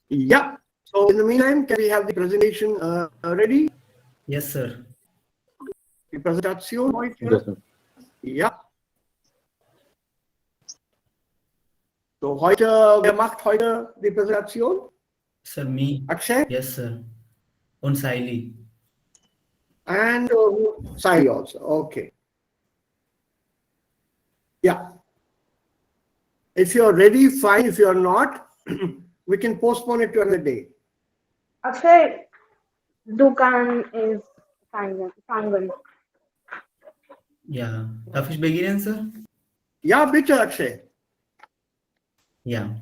Yeah. So in the meantime, can we have the presentation ready? Yes, sir. Die Präsentation Yes, heute? sir. Ja. So heute, wer macht heute die Präsentation? Sir, me. Akshay Yes, sir. On Siley. and Sai also. Okay. Yeah. If you're ready, fine. If you're not, we can postpone it to another day. Akshay, Dukan is Sangan. Yeah. Darf ich beginnen, sir? Ja, bitte, Akshay. Ja.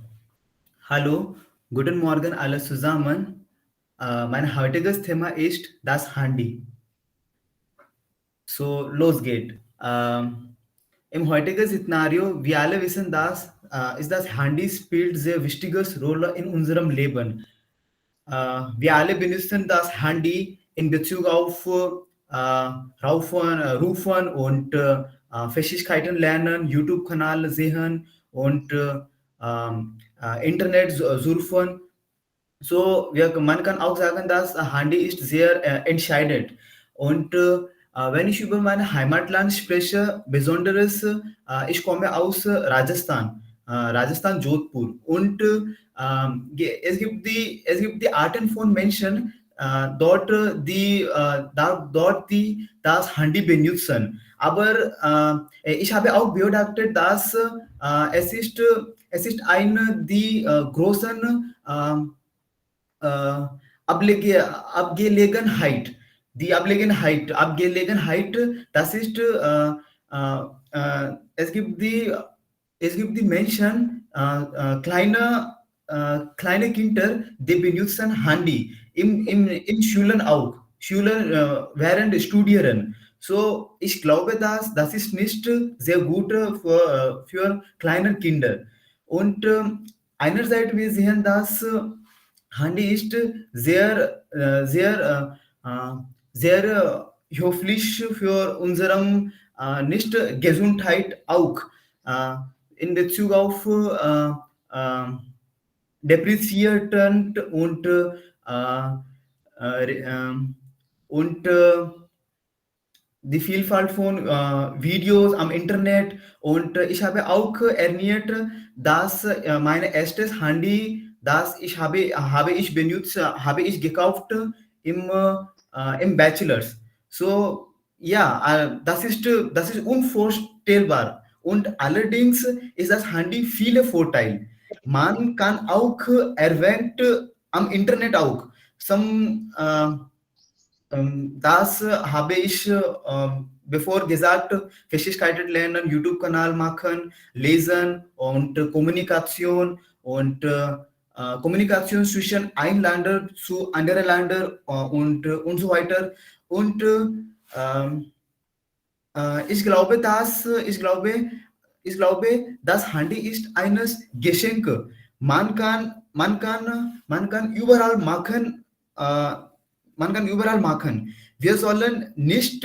Hallo, guten Morgen alle zusammen. Mein heutiges Thema ist das Handy. So, los geht. Im heutigen Szenario, wir alle wissen, dass ist das Handy spielt sehr wichtiges Rolle in unserem Leben. Wir alle benutzen das Handy in Bezug auf Rufen und Fähigkeiten lernen, YouTube-Kanal sehen und Internet surfen. So, man kann auch sagen, dass Handy ist sehr entscheidend. Und wenn ich über mein Heimatland spreche, besonders, ich komme aus Rajasthan, Jodhpur. Und es gibt die Arten von Menschen, dort die das Handy benutzen. Aber ich habe auch beobachtet, dass es ist eine die großen Abgelegenheit. Abgelegenheit, das ist, es gibt die Menschen, kleine Kinder, die benutzen Handy, in Schulen auch, während Studieren. So, ich glaube, dass das ist nicht sehr gut für kleine Kinder. Und einerseits wir sehen, dass Handy ist sehr höflich für unsere nicht Gesundheit auch in Bezug auf depressierend und die Vielfalt von Videos am Internet und ich habe auch ernährt, dass mein erstes Handy, das habe ich gekauft im Bachelors. So ja, das ist unvorstellbar und allerdings ist das Handy viele Vorteile. Man kann auch erwähnt am Internet auch. Das habe ich bevor gesagt, Fähigkeiten lernen, YouTube-Kanal machen, lesen und Kommunikation zwischen einem Länder zu anderen Ländern und so weiter. Und ich glaube, das Handy ist eines Geschenk. Man kann überall machen. Man kann überall machen. Wir sollen nicht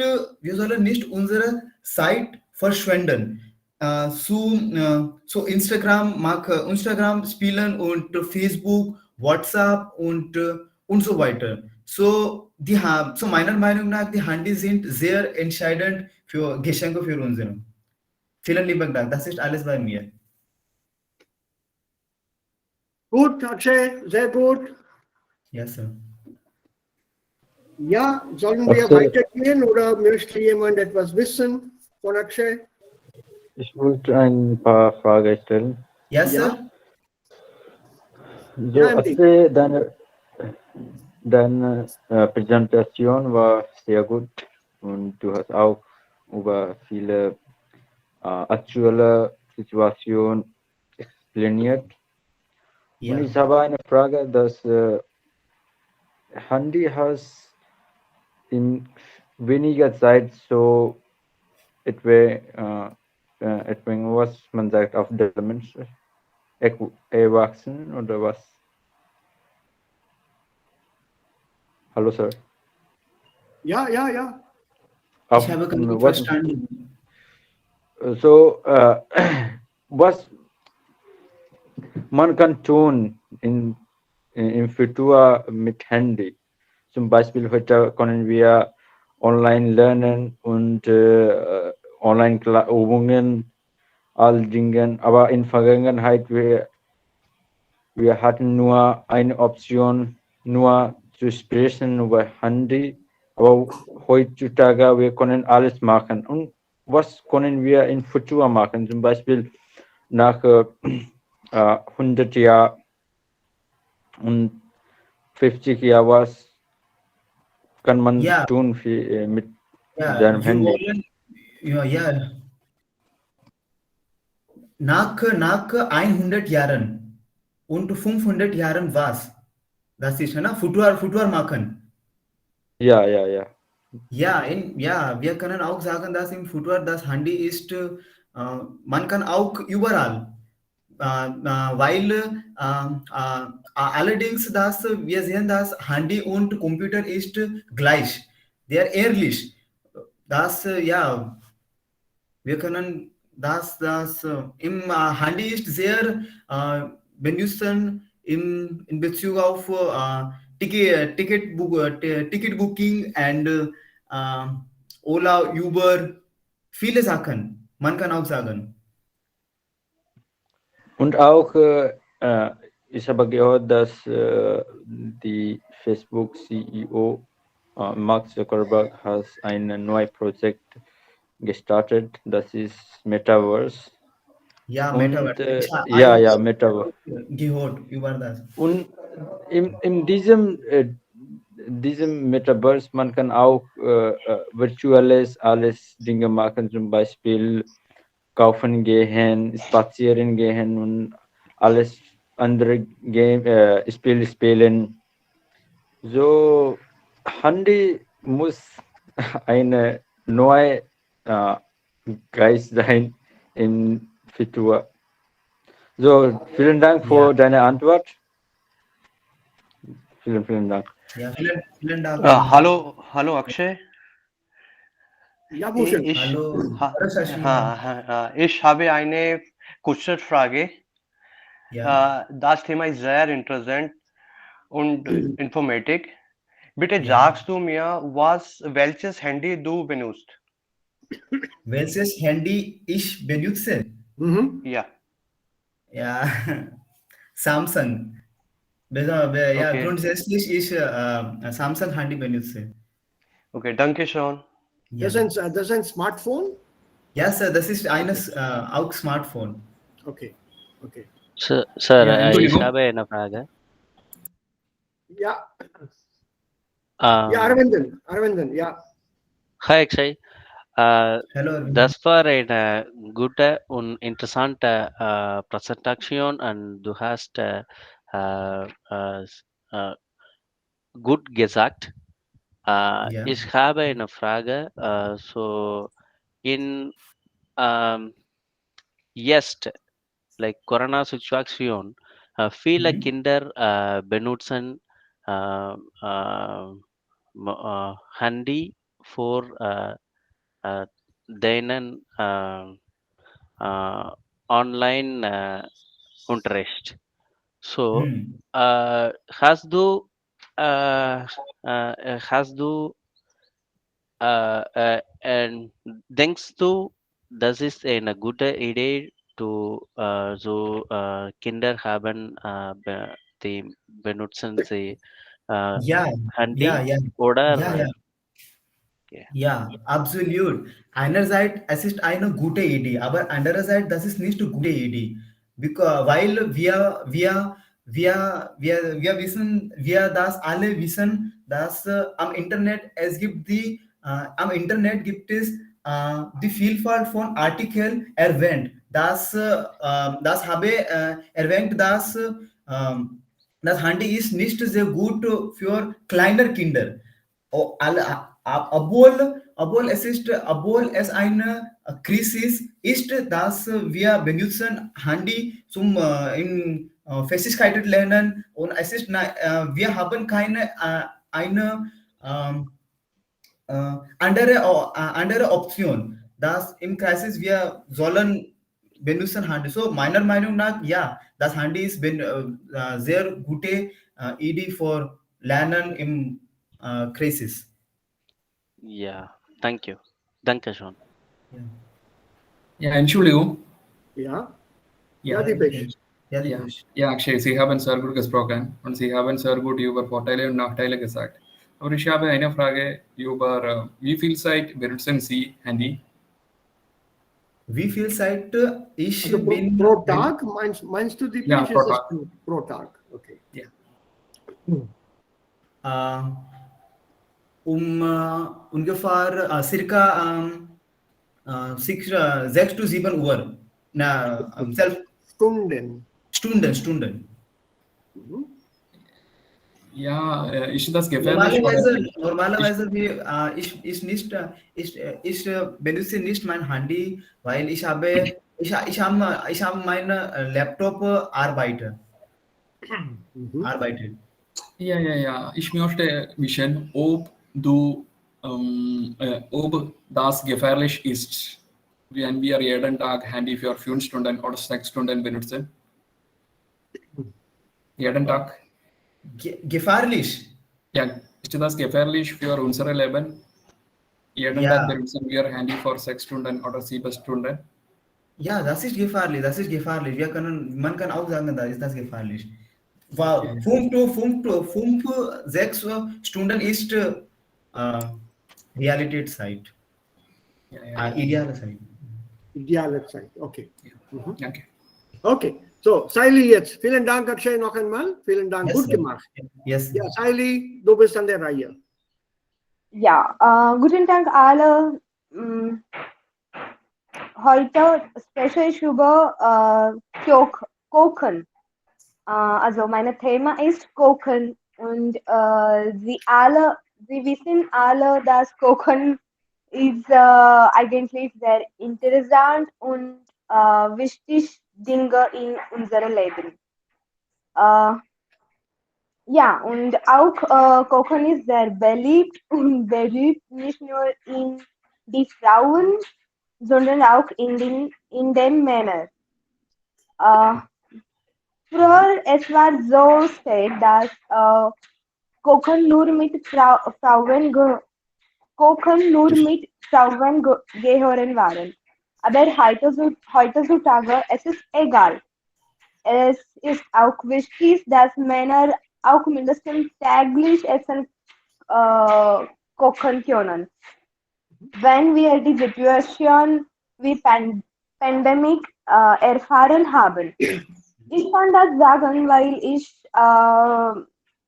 unsere Zeit verschwenden. So Instagram spielen und Facebook, WhatsApp und so weiter. So meiner Meinung nach, die Handy sind sehr entscheidend für Geschenke für unsere. Vielen lieben Dank. Das ist alles bei mir. Gut, Akshay, sehr gut. Ja, Sir. Ja, sollen wir Okay. weitergehen oder möchte jemand etwas wissen von Akshay? Ich wollte ein paar Fragen stellen. Ja, Ja. Sir. So, Ja, im Ding. Akshay, deine Präsentation war sehr gut und du hast auch über viele aktuelle Situationen expliniert. Ja. Und ich habe eine Frage, dass Handy has in weniger Zeit so etwa was man sagt auf Demenz erwachsen oder was? Hallo, Sir. Ja. Ich habe gar nicht verstanden. So, was man kann tun in im Futur mit Handy. Zum Beispiel heute können wir online lernen und Online-Übungen, all Dingen. Aber in Vergangenheit, wir hatten nur eine Option, nur zu sprechen über Handy. Aber heutzutage, wir können alles machen. Und was können wir in Futur machen? Zum Beispiel nach 100 Jahren und 50 Jahren, was kann man Yeah, tun mit yeah, seinem you Handy? wollen, ja, ja, nach 100 Jahren und 500 Jahren was? Das ist, na, Futur machen. Ja. Ja, wir können auch sagen, dass im Futur das Handy ist, man kann auch überall, weil allerdings wir sehen, das Handy und Computer ist gleich, der ähnlich. Ja, wir können im Handy ist sehr benutzen in Bezug auf Ticket Booking und äh, Ola, Uber, viele Sachen. Man kann auch sagen. Und auch, ich habe gehört, dass die Facebook CEO Mark Zuckerberg hat ein neues Projekt gestartet, das ist Metaverse. Ja, Und Metaverse. ja, Metaverse. Gehört über das. Und in diesem Metaverse, man kann auch virtuelles alles Dinge machen, zum Beispiel kaufen gehen, spazieren gehen und alles andere Spiele spielen. So, Handy muss eine neue äh, Geist sein im Futur. So, vielen Dank Ja, für deine Antwort. Vielen Dank. ja, vielen Dank. Hallo Akshay. Ja, Bhushan. Ich, Hallo, ha, Shashima. ich habe eine Kurzfrage. Ja, Das Thema ist sehr interessant und informativ. Bitte ja. sagst du mir, welches Handy du benutzt? Welches Handy ich benutze? Mhm. Ja, Ja, Samsung. Ja, okay. grundsätzlich ich Samsung Handy benutze. Okay, danke schön. Ja. Das ist ein Smartphone? Ja, Sir, das ist Okay. eines auch Smartphone. Okay. Sir, Ja, ich Entschuldigung. habe eine Frage. Ja, ja, Ähm, Arvindan, ja. Hi, Akshay. Hello, Arvind. Das war eine gute und interessante Präsentation und du hast äh, gut gesagt. Ja. Ich habe eine Frage. In ähm, jetzt, like Corona-Situation, viele Mhm. Kinder benutzen äh, äh, Handy für denen uh, online Unterricht. So, Hm. uh, hast du and denkst du, das ist eine gute Idee, Kinder haben die benutzen sie Ja, ja, Handy ja. Ja, oder ja. ja. Ja, absolut. Einerseits, es ist eine gute Idee, aber andererseits, das ist nicht eine gute Idee. Weil wir wissen, wir das alle wissen, dass am Internet gibt es die Vielfalt von Artikeln erwähnt. Das habe erwähnt, das Handy ist nicht sehr gut für kleine Kinder. Obwohl es eine Krise ist, dass wir benutzen Handy in Festigkeit lernen und wir haben keine ähm, andere Option, dass im Crisis wir sollen benutzen Handy. So meiner Meinung nach, ja, das Handy ist sehr gute Idee für Lernen im Crisis. Ja, thank you. Danke schön. Ja. Ja, Entschuldigung. Ja, Ja, Dipesh. Ja, Ja, Dipesh. ja, Akshay, Sie haben sehr gut gesprochen und Sie haben sehr gut über Vorteile und Nachteile gesagt. Aber ich habe eine Frage über, wie viel Zeit benutzen Sie Handy? Wie viel Zeit ich Also bin pro Tag, meinst du, Dipesh, Ja, pro ist es Tag. pro Tag? Okay. Ja. Ungefähr circa 6 to 7 Uhr. Na, Stunden. Stunden. Mhm. Ja, ist das gefährlich oder nicht? Normalerweise ich benutze nicht mein Handy, weil ich habe meine Laptop arbeitet. Ja. Ich möchte wissen, ob das gefährlich ist, wenn wir jeden Tag Handy für 5 Stunden oder 6 Stunden benutzen. Jeden Tag. Gefahrlich. Ja, ist das gefährlich für unser Leben? Jeden Ja. Tag benutzen wir Handy für 6 Stunden oder 7 Stunden. Ja, das ist gefährlich. Man kann auch sagen, da ist das gefährlich. Okay. 6 Stunden ist Realitätszeit. Ja. Ideale Zeit. Ideale Zeit, okay. Danke. Okay, so, Saili jetzt. Vielen Dank, Akshay, noch einmal. Vielen Dank, gut gemacht. Yes. Ja, Saili, du bist an der Reihe. Ja, guten Tag alle. Heute spreche ich über Kochen. Also mein Thema ist Kochen und Sie wissen alle, dass Kochen ist eigentlich sehr interessant und wichtig Dinge in unserem Leben. Ja, und auch Kochen ist sehr beliebt und berühmt nicht nur in die Frauen, sondern auch in den Männern. Früher es war so spät, dass Kochen nur mit Frauen gehören waren. Aber heutzutage es ist egal. Es ist auch wichtig, dass Männer auch mindestens täglich Essen kochen können. Wenn wir die Situation wie Pandemie erfahren haben. Ich kann das sagen, weil ich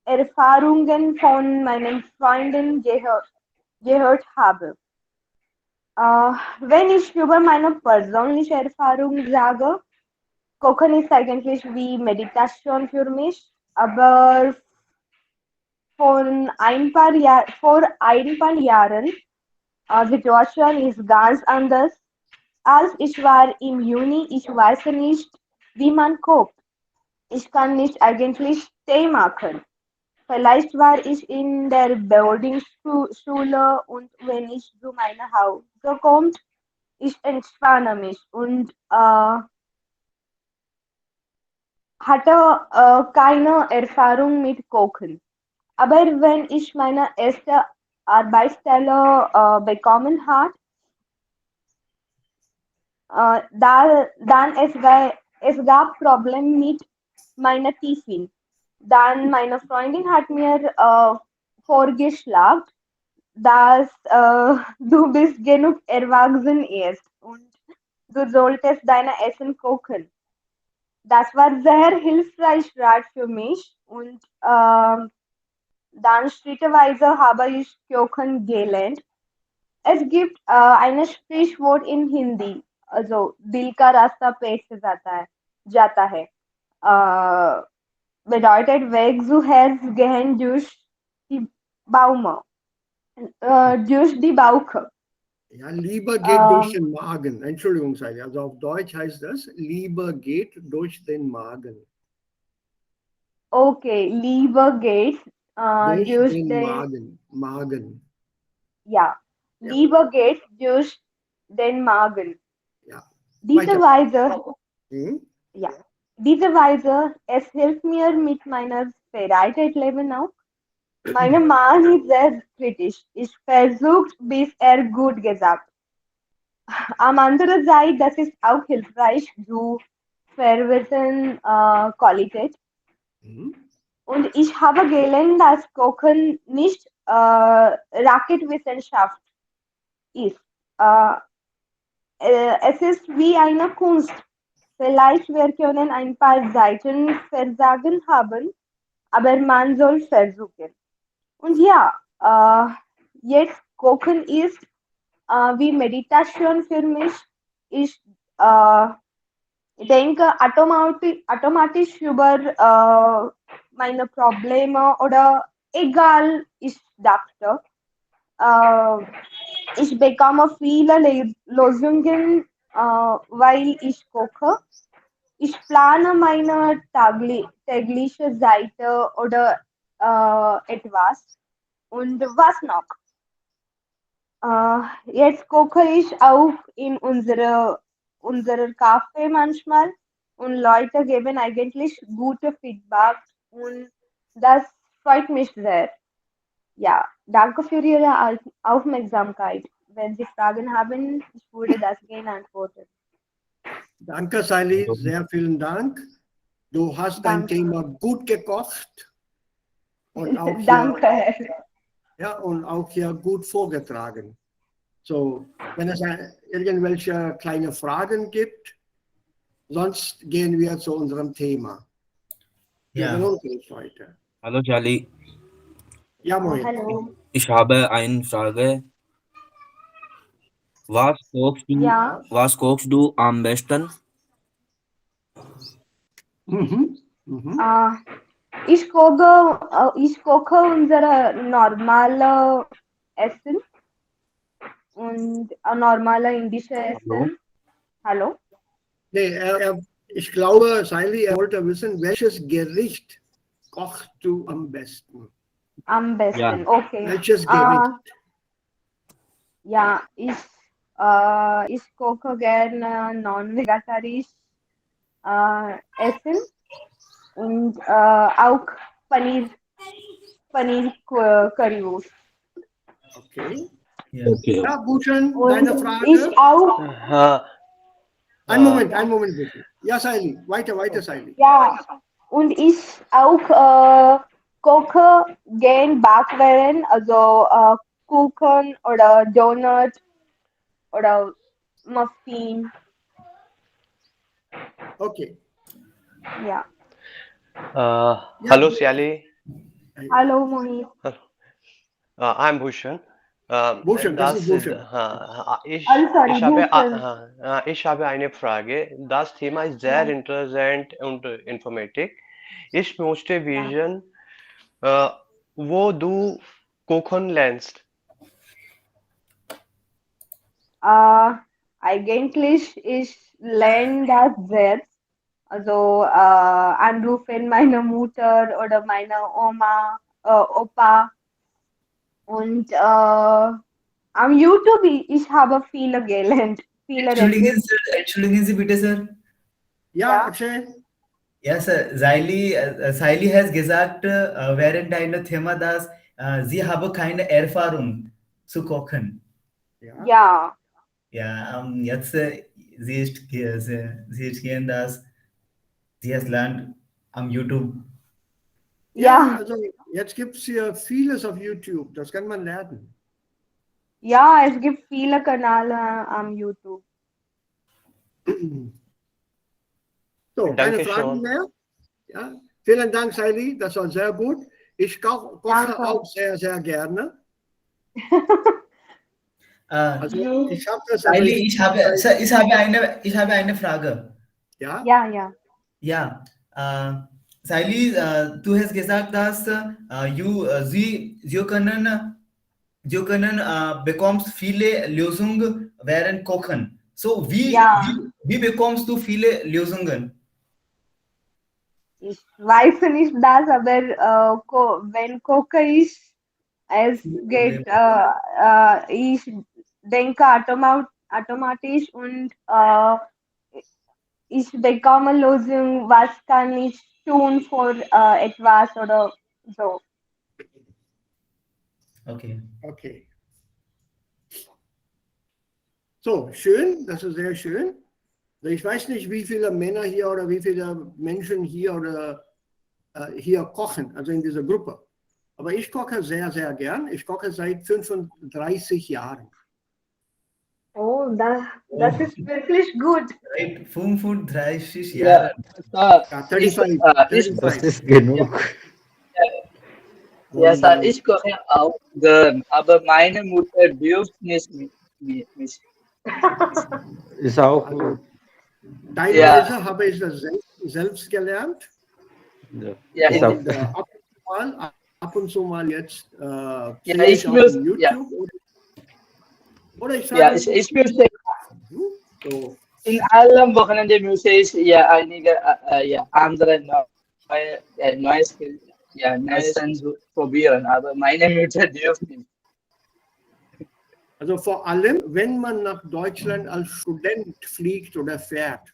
Erfahrungen von meinen Freunden gehört habe. Wenn ich über meine persönliche Erfahrung sage, Kochen ist eigentlich wie Meditation für mich, aber vor ein paar Jahren, Situation ist ganz anders. Als ich war im Juni, ich weiß nicht, wie man kocht. Ich kann nicht eigentlich Tee machen. Vielleicht war ich in der Boardingschule und wenn ich zu meinem Hause komme, ich entspanne mich und hatte keine Erfahrung mit Kochen. Aber wenn ich meine erste Arbeitsstelle bekommen habe, dann es gab Probleme mit meiner Tiefin. Dann meine Freundin hat mir vorgeschlagen, dass du bist genug erwachsen jetzt und du solltest deine Essen kochen. Das war sehr hilfreich Rat für mich und dann schrittweise habe ich Kochen gelernt. Es gibt ein Sprichwort in Hindi, also दिल का रास्ता पेट से जाता है. Bedeutet, Weg zu Herz gehen durch die Baume, durch die Bauche. Ja, Liebe geht durch den Magen. Entschuldigung, Saili. Also auf Deutsch heißt das, Liebe geht durch den Magen. Okay, Liebe geht durch den Magen. Ja, Liebe geht durch den Magen. Ja. Diese Weise, Hm? ja, diese Weise, es hilft mir mit meiner Freizeitleben auch. Mein Mann ist sehr kritisch. Ich versuche, bis er gut gesagt. Am anderen Seite, das ist auch hilfreich zu verbessern Qualität. Hm? Und ich habe gelernt, dass Kochen nicht Raketwissenschaft ist. Äh, es ist wie eine Kunst. Vielleicht wir können ein paar Seiten versagen haben, aber man soll versuchen. Und ja, jetzt Kochen ist wie Meditation für mich. Ich denke automatisch über meine Probleme oder egal, ich dachte. Äh, ich bekomme viele Lösungen, weil ich koche. Ich plane meine tägliche Seite oder etwas. Und was noch? Jetzt koche ich auch in unserer Café manchmal und Leute geben eigentlich gute Feedback und das freut mich sehr. Ja, danke für Ihre Aufmerksamkeit. Wenn Sie Fragen haben, ich würde das gerne antworten. Danke, Sally, sehr vielen Dank. Du hast dein Danke. Thema gut gekocht und auch hier, Danke. ja, und auch hier gut vorgetragen. So, wenn es irgendwelche kleine Fragen gibt, sonst gehen wir zu unserem Thema. Wir Ja. belohnen uns heute. Hallo Charlie, Ja, moin. Hallo. ich habe eine Frage. Ja, Was kochst du am besten? Mhm. Mhm. ich koche unsere normale Essen und normale indische Hallo? Essen. Hallo? Nee, ich glaube, Sally, er wollte wissen, welches Gericht kochst du am besten? Am besten, okay. Welches Gericht? Ja, ich koche gerne non-vegetarisch Essen und auch Paneer, Currywurst. Okay. Ja. Okay. Ja, Bhushan, Und deine ich Frage? auch, Einen Moment bitte. Ja, Sally, weiter, Sally. ja, und ich auch koche gern Backwaren, also Kuchen oder Donut oder Muffin, Okay. ja. Hello, Sally. Hallo Mohit. I'm Bhushan. Bhushan, das ist Bhushan. Sorry, Bhushan. Ich habe eine Frage. Das Thema ist sehr interessant und informativ. Ich möchte wissen, wo du kochen lernst. Eigentlich, ich lerne das selbst. Also anrufen meine Mutter oder meine Oma, Opa. Und am YouTube, ich habe viele gelernt, viele Rezepte. Entschuldigen Sie bitte, Sir. Ja, Akshay? Ja, Sir. Saili has gesagt, während einer Thema, dass sie habe keine Erfahrung zu kochen. Ja. Ja, Ja, jetzt sie ist gehen, dass sie has lernt am YouTube. Ja, ja, also jetzt gibt es hier vieles auf YouTube, das kann man lernen. ja, es gibt viele Kanäle am YouTube. So, keine Danke Fragen schön. mehr? Ja, vielen Dank, Sally, das war sehr gut. Ich koche Danke. auch sehr, sehr gerne. Also ich habe das, aber Saili, Sir, ich habe eine Frage. ja, Ja. Ja, Saili, du hast gesagt, dass sie können bekommst viele Lösungen während Kochen. So, Ja, wie bekommst du viele Lösungen? ich weiß nicht das, aber wenn koche ich, es geht, ich denke automatisch und ich bekomme Lösung, was kann ich tun für etwas oder so. Okay. Okay. So, schön, das ist sehr schön. Ich weiß nicht, wie viele Männer hier oder wie viele Menschen hier oder hier kochen, also in dieser Gruppe. Aber ich koche sehr, sehr gern. Ich koche seit 35 Jahren. Oh, das ist wirklich gut. Right. 35 Ja, Jahre. Ja, ich, 35. ich, Das 35. ist genug. ja, Und, Sir, ich koche auch gern, aber meine Mutter dürft nicht mich. Ist auch also, gut. teilweise habe ich das selbst gelernt. Ja. Ja, Ist auch, Und ab und zu mal jetzt ja, sehe ich ich auf muss, ja, YouTube oder ich ja, sage, ich möchte, so, in allem Wochenende möchte ich ja einige ja, andere neue Skills, ja, meistens probieren, aber meine Mutter dürft nicht. also vor allem, wenn man nach Deutschland als Student fliegt oder fährt,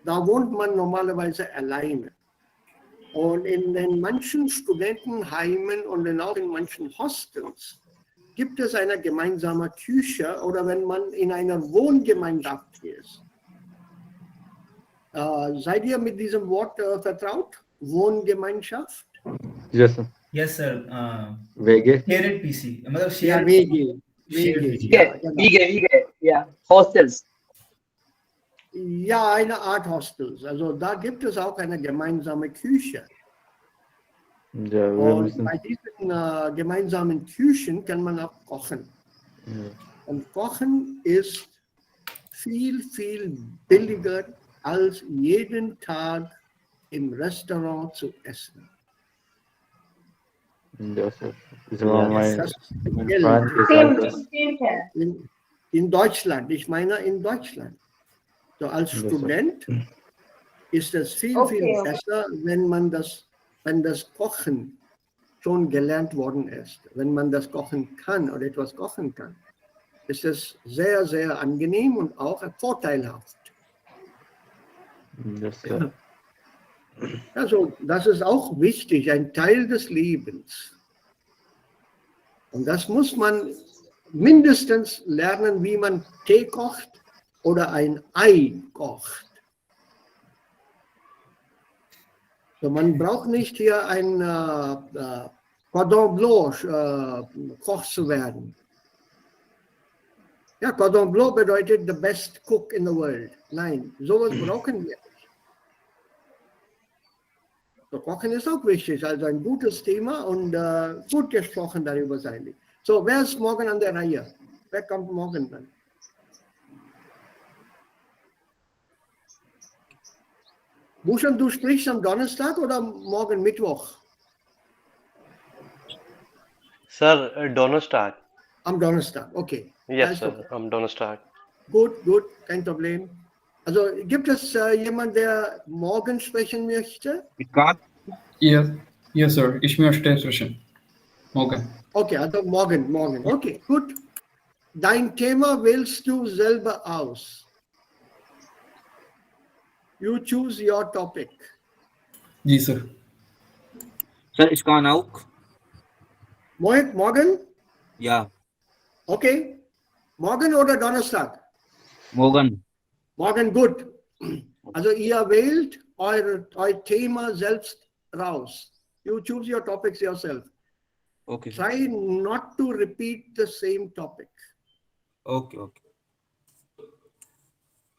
da wohnt man normalerweise alleine. Und in den manchen Studentenheimen und dann auch in manchen Hostels gibt es eine gemeinsame Küche oder wenn man in einer Wohngemeinschaft ist. Seid ihr mit diesem Wort vertraut? Wohngemeinschaft? yes, Yes, sir. WG. Shared PC. मतलब Ja, shared WG. shared WG, PC. ja, genau. Wiege, ja, Hostels. Ja, eine Art Hostels. Also da gibt es auch eine gemeinsame Küche. Ja, wir Und müssen. bei diesen gemeinsamen Küchen kann man auch kochen. Ja. Und Kochen ist viel, viel billiger als jeden Tag im Restaurant zu essen. Das ist immer Yes. Das mein Geld Freund gesagt, Stimmt, dass stimmt. in Deutschland, ich meine in Deutschland. So als das Student ist es viel, Okay. viel besser, wenn das Kochen schon gelernt worden ist. Wenn man das kochen kann oder etwas kochen kann, ist es sehr, sehr angenehm und auch vorteilhaft. das Also das ist auch wichtig, ein Teil des Lebens. Und das muss man mindestens lernen, wie man Tee kocht oder ein Ei kocht. So, man braucht nicht hier ein Cordon Blanc Koch zu werden. Ja, Cordon Blanc bedeutet the best cook in the world. Nein, sowas brauchen wir nicht. So, Kochen ist auch wichtig, also ein gutes Thema und gut gesprochen darüber sein. So, wer ist morgen an der Reihe? Wer kommt morgen dann? Buschem, du sprichst am Donnerstag oder morgen Mittwoch? Sir, Donnerstag. Am Donnerstag, okay. Yes, Ist sir. okay. Am Donnerstag. Gut, kein Problem. Also gibt es jemanden, der morgen sprechen möchte? Ich kann. Yes, yes, sir. Ich möchte sprechen. Morgen. Okay, also morgen. Okay, gut. Dein Thema wählst du selber aus. You choose your topic. जी sir. Sir, ich kann auch. Morgen? Ja, Okay. Morgen oder Donnerstag? morgen. Morgen, gut. Also ihr wählt euer Thema selbst raus. You choose your topics yourself. Okay. Try not to repeat the same topic. Okay.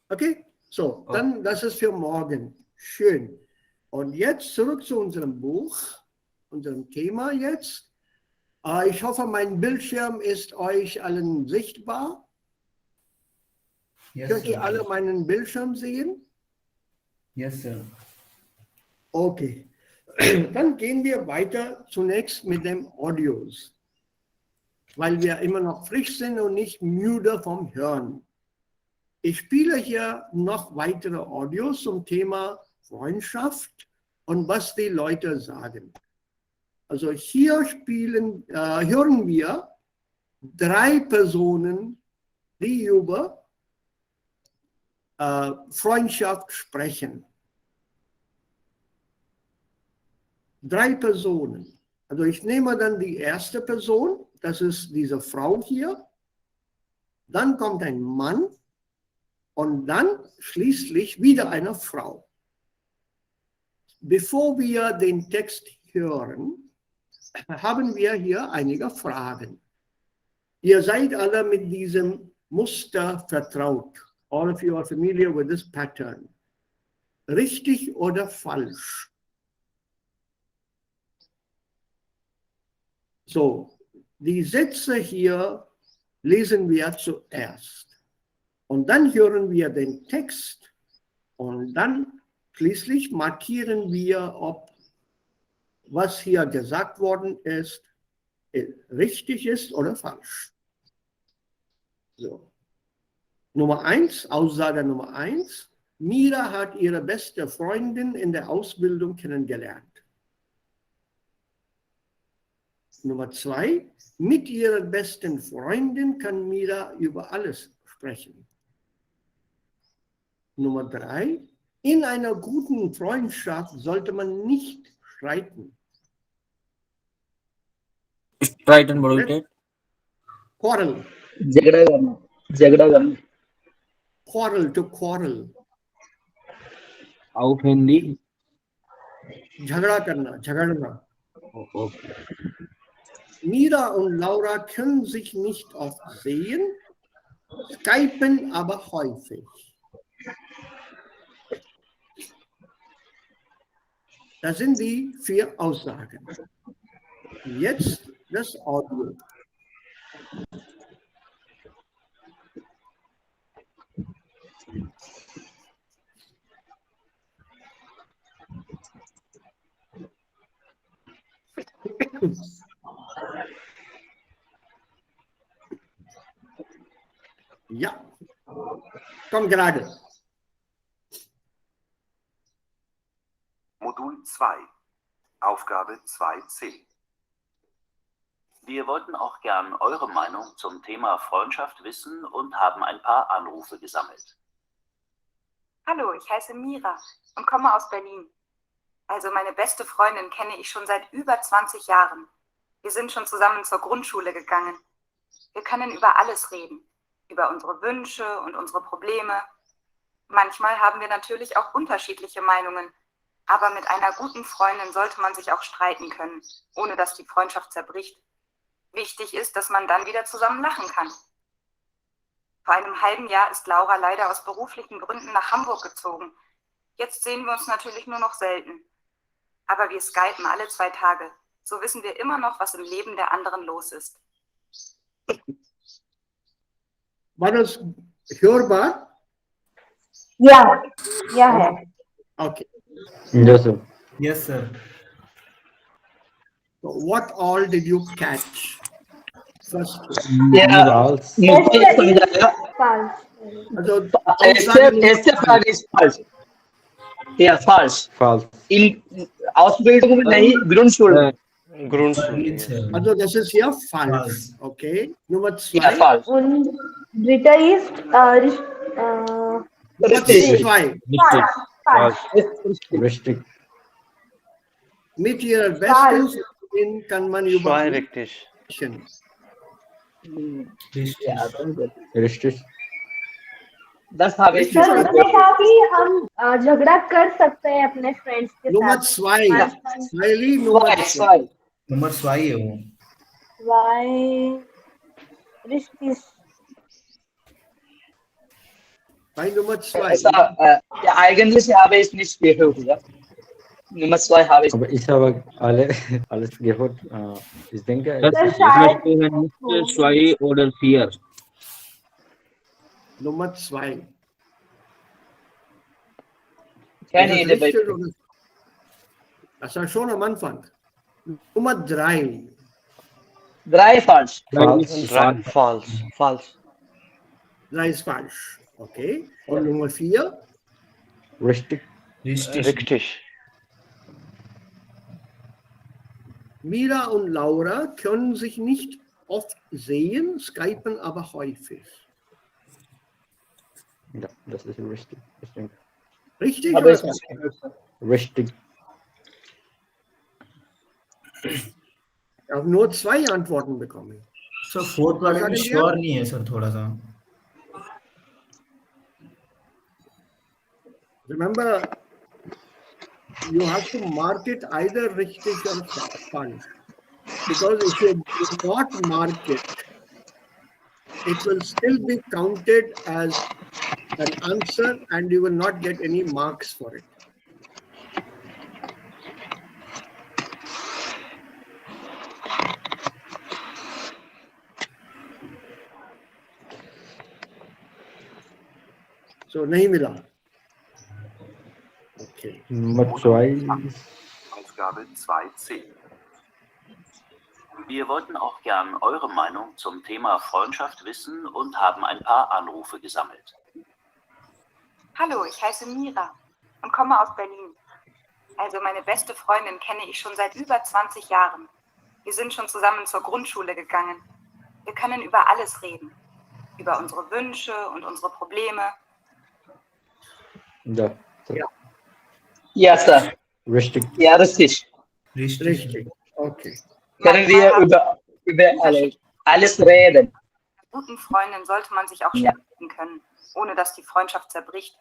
Okay? So, dann das ist für morgen. Schön. Und jetzt zurück zu unserem Buch, unserem Thema jetzt. Ich hoffe, mein Bildschirm ist euch allen sichtbar. Yes, Könnt ihr sir. alle meinen Bildschirm sehen? Yes, sir. Okay. Dann gehen wir weiter zunächst mit den Audios, weil wir immer noch frisch sind und nicht müde vom Hören. Ich spiele hier noch weitere Audios zum Thema Freundschaft und was die Leute sagen. Also hier hören wir 3 Personen, die über Freundschaft sprechen. 3 Personen. Also ich nehme dann die erste Person, das ist diese Frau hier. Dann kommt ein Mann und dann schließlich wieder eine Frau. Bevor wir den Text hören, haben wir hier einige Fragen. Ihr seid alle mit diesem Muster vertraut. All of you are familiar with this pattern. Richtig oder falsch? So, die Sätze hier lesen wir zuerst. Und dann hören wir den Text und dann schließlich markieren wir, ob was hier gesagt worden ist, richtig ist oder falsch. So. Nummer 1, Aussage Nummer 1. Mira hat ihre beste Freundin in der Ausbildung kennengelernt. Nummer 2, mit ihrer besten Freundin kann Mira über alles sprechen. Nummer 3, in einer guten Freundschaft sollte man nicht streiten. Streiten what? Quarrel. झगड़ा करना Quarrel, to quarrel. Auf Hindi. झगड़ा करना, झगड़ना. Okay. Mira und Laura können sich nicht oft sehen, skypen aber häufig. Das sind die 4 Aussagen. Jetzt das Audio. Ja, komm gerade. Modul 2, Aufgabe 2c. Wir wollten auch gern eure Meinung zum Thema Freundschaft wissen und haben ein paar Anrufe gesammelt. Hallo, ich heiße Mira und komme aus Berlin. Also meine beste Freundin kenne ich schon seit über 20 Jahren. Wir sind schon zusammen zur Grundschule gegangen. Wir können über alles reden, über unsere Wünsche und unsere Probleme. Manchmal haben wir natürlich auch unterschiedliche Meinungen, aber mit einer guten Freundin sollte man sich auch streiten können, ohne dass die Freundschaft zerbricht. Wichtig ist, dass man dann wieder zusammen lachen kann. Vor einem halben Jahr ist Laura leider aus beruflichen Gründen nach Hamburg gezogen. Jetzt sehen wir uns natürlich nur noch selten. Aber wir skypen alle 2 Tage. So wissen wir immer noch, was im Leben der anderen los ist. War das hörbar? Ja, ja, Herr. Okay. Yes, sir. Yes, sir. So what all did you catch? First, False. मुझे समझाया Falsch. also ऐसे Frage ist falsch. Ja, falsch. False. In Ausbildung में नहीं, Grundschule. Grundschule. also das ist hier falsch. Okay. Nummer 2. Ja, falsch. Und dritter ist Nummer 2. falsch. Richtig. Mit ihrer besten Freundin kann man über 2 alles richtig. sprechen. Ja, Richtig. das habe ich sir उसने कहा कि हम झगड़ा कर सकते हैं अपने friends के Nummer साथ 2. Smiley, Nummer 2. zwei. नंबर 2 है वो. Why richtig? Bei Nummer 2. Ja, eigentlich habe ich nicht gehört. Ja. Nummer 2 habe ich. Aber ich habe alles gehört. Ich denke, Sir, शायद Nicht 2 oder 4. Nummer 2. Keine Idee. Das war schon am Anfang. Nummer 3. 3 falsch. false. False. False. 3 ist falsch. Okay. Und Nummer 4. Richtig. Richtig. Mira und Laura können sich nicht oft sehen, skypen aber häufig. Ja, das ist richtig. Richtig Aber oder ist falsch? Richtig. Ich habe nur 2 Antworten bekommen. Sir fourth क्या वाले में sagen wir? Sure नहीं है sir थोड़ा सा. Remember, you have to mark it either richtig or falsch. Because if you do not mark it, it will still be counted as an answer and you will not get any marks for it. So, nahi mila. Okay. Nummer 2. Aufgabe 2c. Wir wollten auch gern eure Meinung zum Thema Freundschaft wissen und haben ein paar Anrufe gesammelt. Hallo, ich heiße Mira und komme aus Berlin. Also meine beste Freundin kenne ich schon seit über 20 Jahren. Wir sind schon zusammen zur Grundschule gegangen. Wir können über alles reden. Über unsere Wünsche und unsere Probleme. Ja. Ja, Sir. Richtig. Ja, richtig. Richtig. Okay. Können wir über alles reden? Mit einer guten Freundin sollte man sich auch stärken können, ohne dass die Freundschaft zerbricht.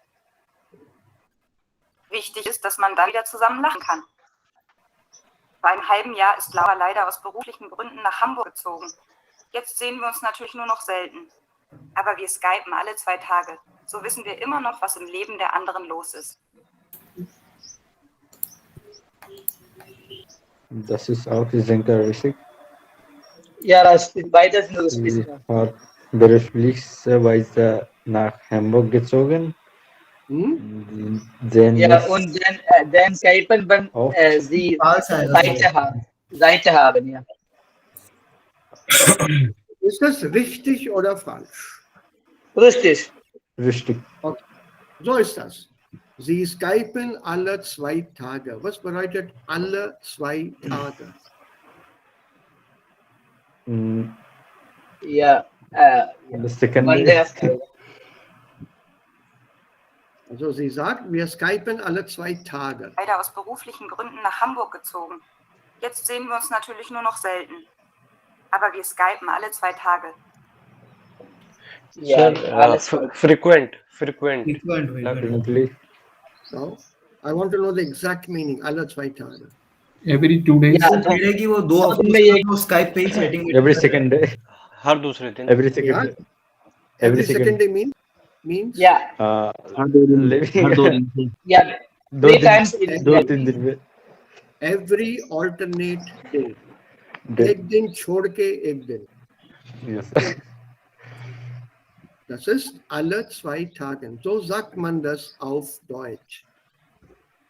Wichtig ist, dass man dann wieder zusammen lachen kann. Vor einem halben Jahr ist Laura leider aus beruflichen Gründen nach Hamburg gezogen. Jetzt sehen wir uns natürlich nur noch selten. Aber wir skypen alle 2 Tage. So wissen wir immer noch, was im Leben der anderen los ist. Das ist auch, ich denke, richtig. Ja, beides sind richtig. Sie hat beruflicherweise nach Hamburg gezogen. Dann Ja, und dann skypen, wenn sie Seite haben, ja. Ist das richtig oder falsch? Richtig. Richtig. Okay. So ist das. Sie skypen alle 2 Tage. Was bedeutet alle 2 Tage? Ja. Monday. Also sie sagt, wir skypen alle 2 Tage. Leider aus beruflichen Gründen nach Hamburg gezogen. Jetzt sehen wir uns natürlich nur noch selten. Aber wir skypen alle 2 Tage. Ja, Frequent. Frequently. So, I want to know the exact meaning. Alle 2 Tage. Every 2 days. कि वो 2 हफ्ते वो Skype पे ही chatting Every second day. हर दूसरे दिन. Every second Yeah. day. Every second day means? Yeah. Living. Yeah. 3 times in 2-3 दिन में. Every alternate day. एक दिन छोड़ के एक दिन. Yes. Das ist alle 2 Tage. So sagt man das auf Deutsch.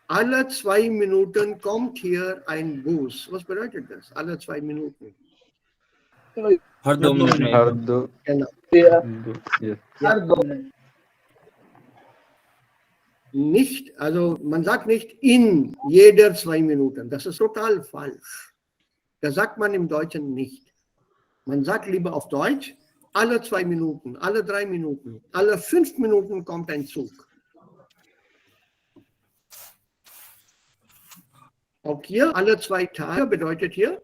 Alle 2 Minuten kommt hier ein Bus. Was bedeutet das? Alle 2 Minuten. Her 2 minute में. हर 2. Genau. Ja. Yes. Nicht, also man sagt nicht in jeder 2 Minuten. Das ist total falsch. Das sagt man im Deutschen nicht. Man sagt lieber auf Deutsch, alle 2 Minuten, alle 3 Minuten, alle 5 Minuten kommt ein Zug. Auch hier alle 2 Tage bedeutet hier,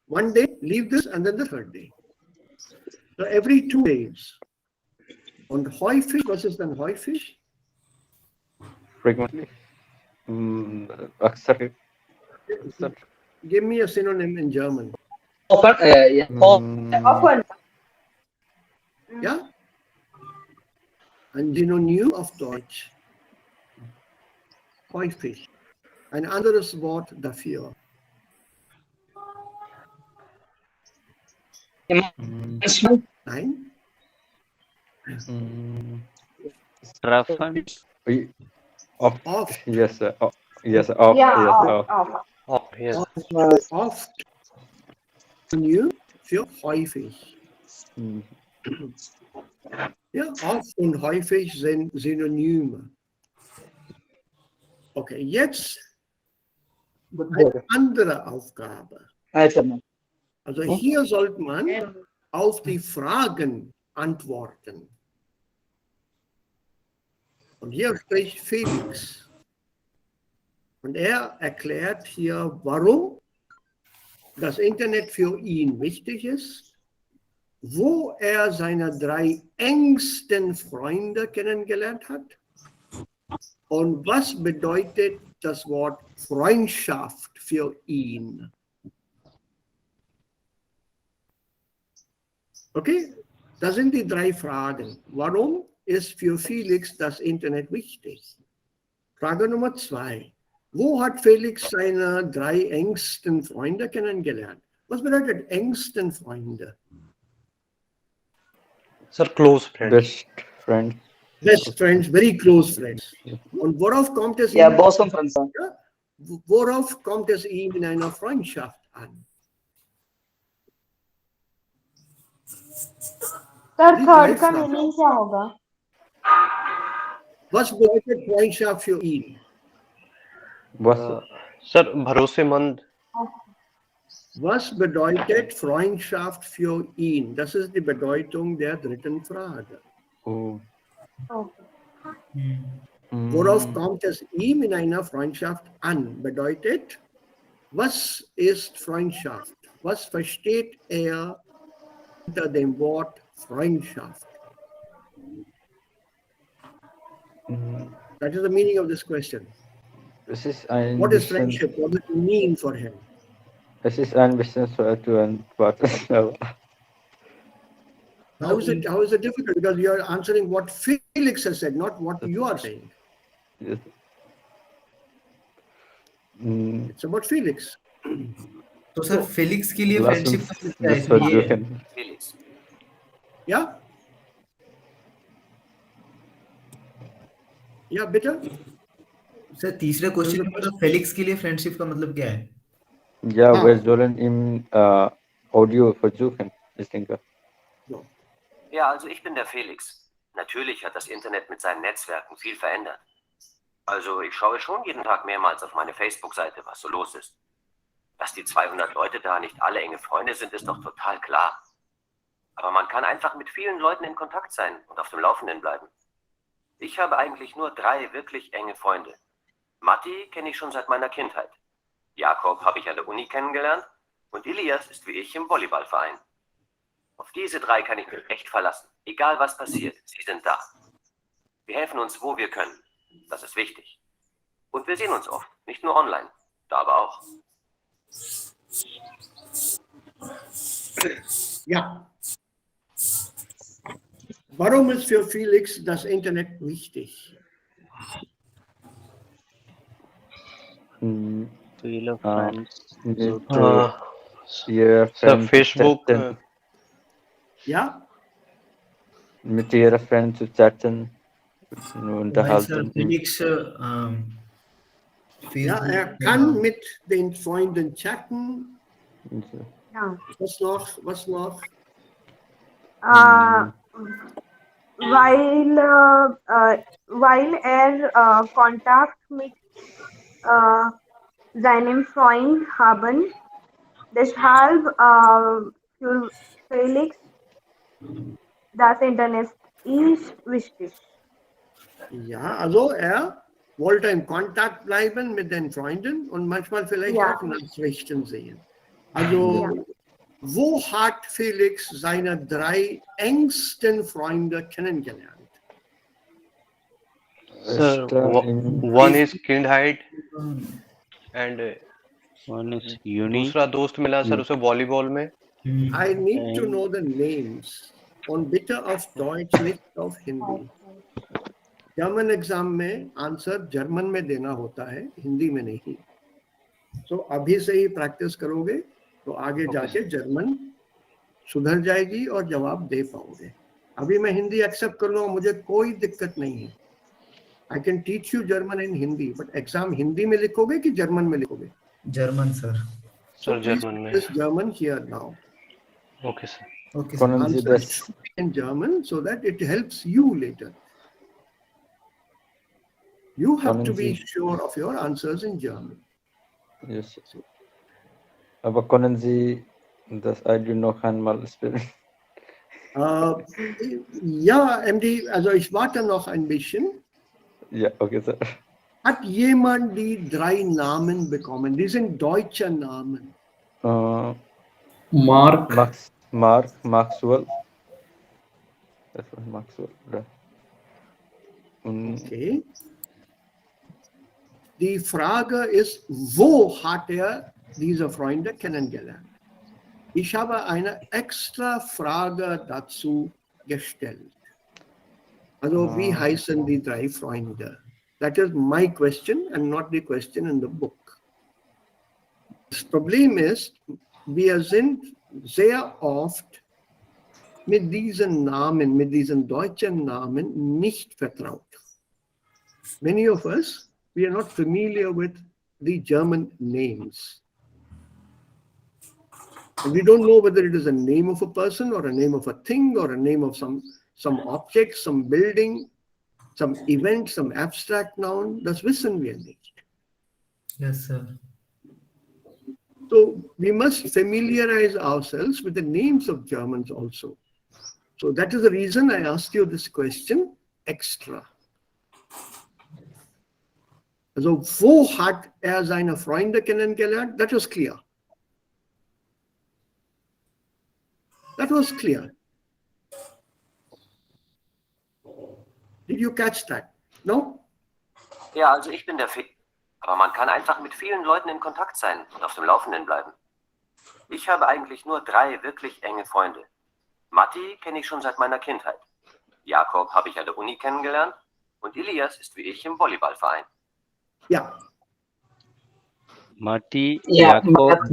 one day, leave this and then the third day. So every 2 days. Und häufig, was ist denn häufig? Frequently. अक्सर. Give me a synonym in German. Often, yeah. Often. Ja? Ein Synonym auf Deutsch. Häufig. Ein anderes Wort dafür. Nein? Often. Oft. Yes, sir. Yes, oft. Ja, Yes, oft. Yes. Oft. Synonym für häufig. Ja, oft und häufig sind Synonyme. Okay, jetzt eine andere Aufgabe. Also hier sollte man auf die Fragen antworten. Und hier spricht Felix. Und er erklärt hier, warum das Internet für ihn wichtig ist, wo er seine 3 engsten Freunde kennengelernt hat und was bedeutet das Wort Freundschaft für ihn. Okay, das sind die 3 Fragen. Warum ist für Felix das Internet wichtig? Frage Nummer 2. Wo hat Felix seine 3 engsten Freunde kennengelernt? Was bedeutet engsten Freunde? Sir, close friends. Best friend. Best friends, very close friends. Und worauf kommt es Yeah, ihm? bosom friends. Sir. Ja, worauf kommt es ihm in einer Freundschaft an? Sir Die third 3 का Fragen. Meaning क्या होगा? Was bedeutet Freundschaft für ihn? Was? Sir, भरोसेमंद. Was bedeutet Freundschaft für ihn? Das ist die Bedeutung der 3. Frage. Oh. Worauf kommt es ihm in einer Freundschaft an? Bedeutet, was ist Freundschaft? Was versteht er unter dem Wort Freundschaft? That is the meaning of this question. Es ist ein What is bisschen, friendship? What does it mean for him? es ist ein bisschen schwer zu antworten. Aber How is it difficult? Because you are answering what Felix has said, not what you are saying. yes. It's about Felix. तो sir Felix के लिए Lass friendship uns मतलब क्या है? das इसमें ये versuchen. Felix. Ja? Ja, bitte? Sir तीसरे question में मतलब फेलिक्स के लिए फ्रेंडशिप का मतलब क्या है? Ja, Ah. wir sollen ihm Audio versuchen, ich denke. So. Ja, also ich bin der Felix. Natürlich hat das Internet mit seinen Netzwerken viel verändert. Also ich schaue schon jeden Tag mehrmals auf meine Facebook-Seite, was so los ist. Dass die 200 Leute da nicht alle enge Freunde sind, ist doch total klar. Aber man kann einfach mit vielen Leuten in Kontakt sein und auf dem Laufenden bleiben. Ich habe eigentlich nur 3 wirklich enge Freunde. Matti kenne ich schon seit meiner Kindheit. Jakob habe ich an der Uni kennengelernt und Elias ist wie ich im Volleyballverein. Auf diese 3 kann ich mich echt verlassen. Egal was passiert, sie sind da. Wir helfen uns, wo wir können. Das ist wichtig. Und wir sehen uns oft, nicht nur online, da aber auch. Ja. Warum ist für Felix das Internet wichtig? Feel of friends. Need So, to ihre Sir, Friends Facebook. chatten, Ja? mit ihren Friends zu chatten, भाई sir unterhalten. Felix Ja, er kann mit den Freunden chatten. हाँ. Was noch? Was noch? While er Kontakt mit seinem Freund haben, deshalb für Felix das Internet ist wichtig. Ja, also er wollte in Kontakt bleiben mit den Freunden und manchmal vielleicht Ja. auch Nachrichten sehen. Also, Ja. wo hat Felix seine 3 engsten Freunde kennengelernt? Sir, Extra in one is Kindheit and one is uni. दूसरा दोस्त मिला sir उसे volleyball में. I need to know the names. Und bitte auf Deutsch, nicht auf Hindi. German exam में answer German में देना होता है, हिंदी में नहीं. तो अभी से ही प्रैक्टिस करोगे तो आगे जाके जर्मन सुधर जाएगी और जवाब दे पाओगे. अभी मैं हिंदी एक्सेप्ट कर लूँगा, मुझे कोई दिक्कत नहीं है. I can teach you German in Hindi, but exam Hindi में लिखोगे कि जर्मन में लिखोगे? German sir. सर जर्मन में. German here now. Okay sir. Okay. Können Sie Answer das, should be in German so that it helps you later. You have Können to be Sie- sure of your answers in German. yes. Aber können Sie das Audio noch einmal spielen? Ja, MD, also ich warte noch ein bisschen. Ja, okay, Sir. Hat jemand die 3 Namen bekommen? Die sind deutsche Namen. Mark. Maxwell. Das war Maxwell, oder? Okay. Die Frage ist, wo hat er diese Freunde kennengelernt? Ich habe eine extra Frage dazu gestellt. Also, wie heißen die 3 Freunde? That is my question and not the question in the book. Das Problem ist, wir sind sehr oft mit diesen Namen, mit diesen deutschen Namen nicht vertraut. Many of us, we are not familiar with the German names. And we don't know whether it is a name of a person or a name of a thing or a name of some object, some building, some event, some abstract noun. Das wissen wir nicht. Yes, sir. So we must familiarize ourselves with the names of Germans also. So that is the reason I asked you this question extra. Also, wo hat er seine Freunde kennengelernt? That was clear. That was clear. Did you catch that? No? Ja, also ich bin der aber man kann einfach mit vielen Leuten in Kontakt sein und auf dem Laufenden bleiben. Ich habe eigentlich nur 3 wirklich enge Freunde. Matti kenne ich schon seit meiner Kindheit. Jakob habe ich an der Uni kennengelernt und Elias ist wie ich im Volleyballverein. Ja. Matti, Yeah, Jakob,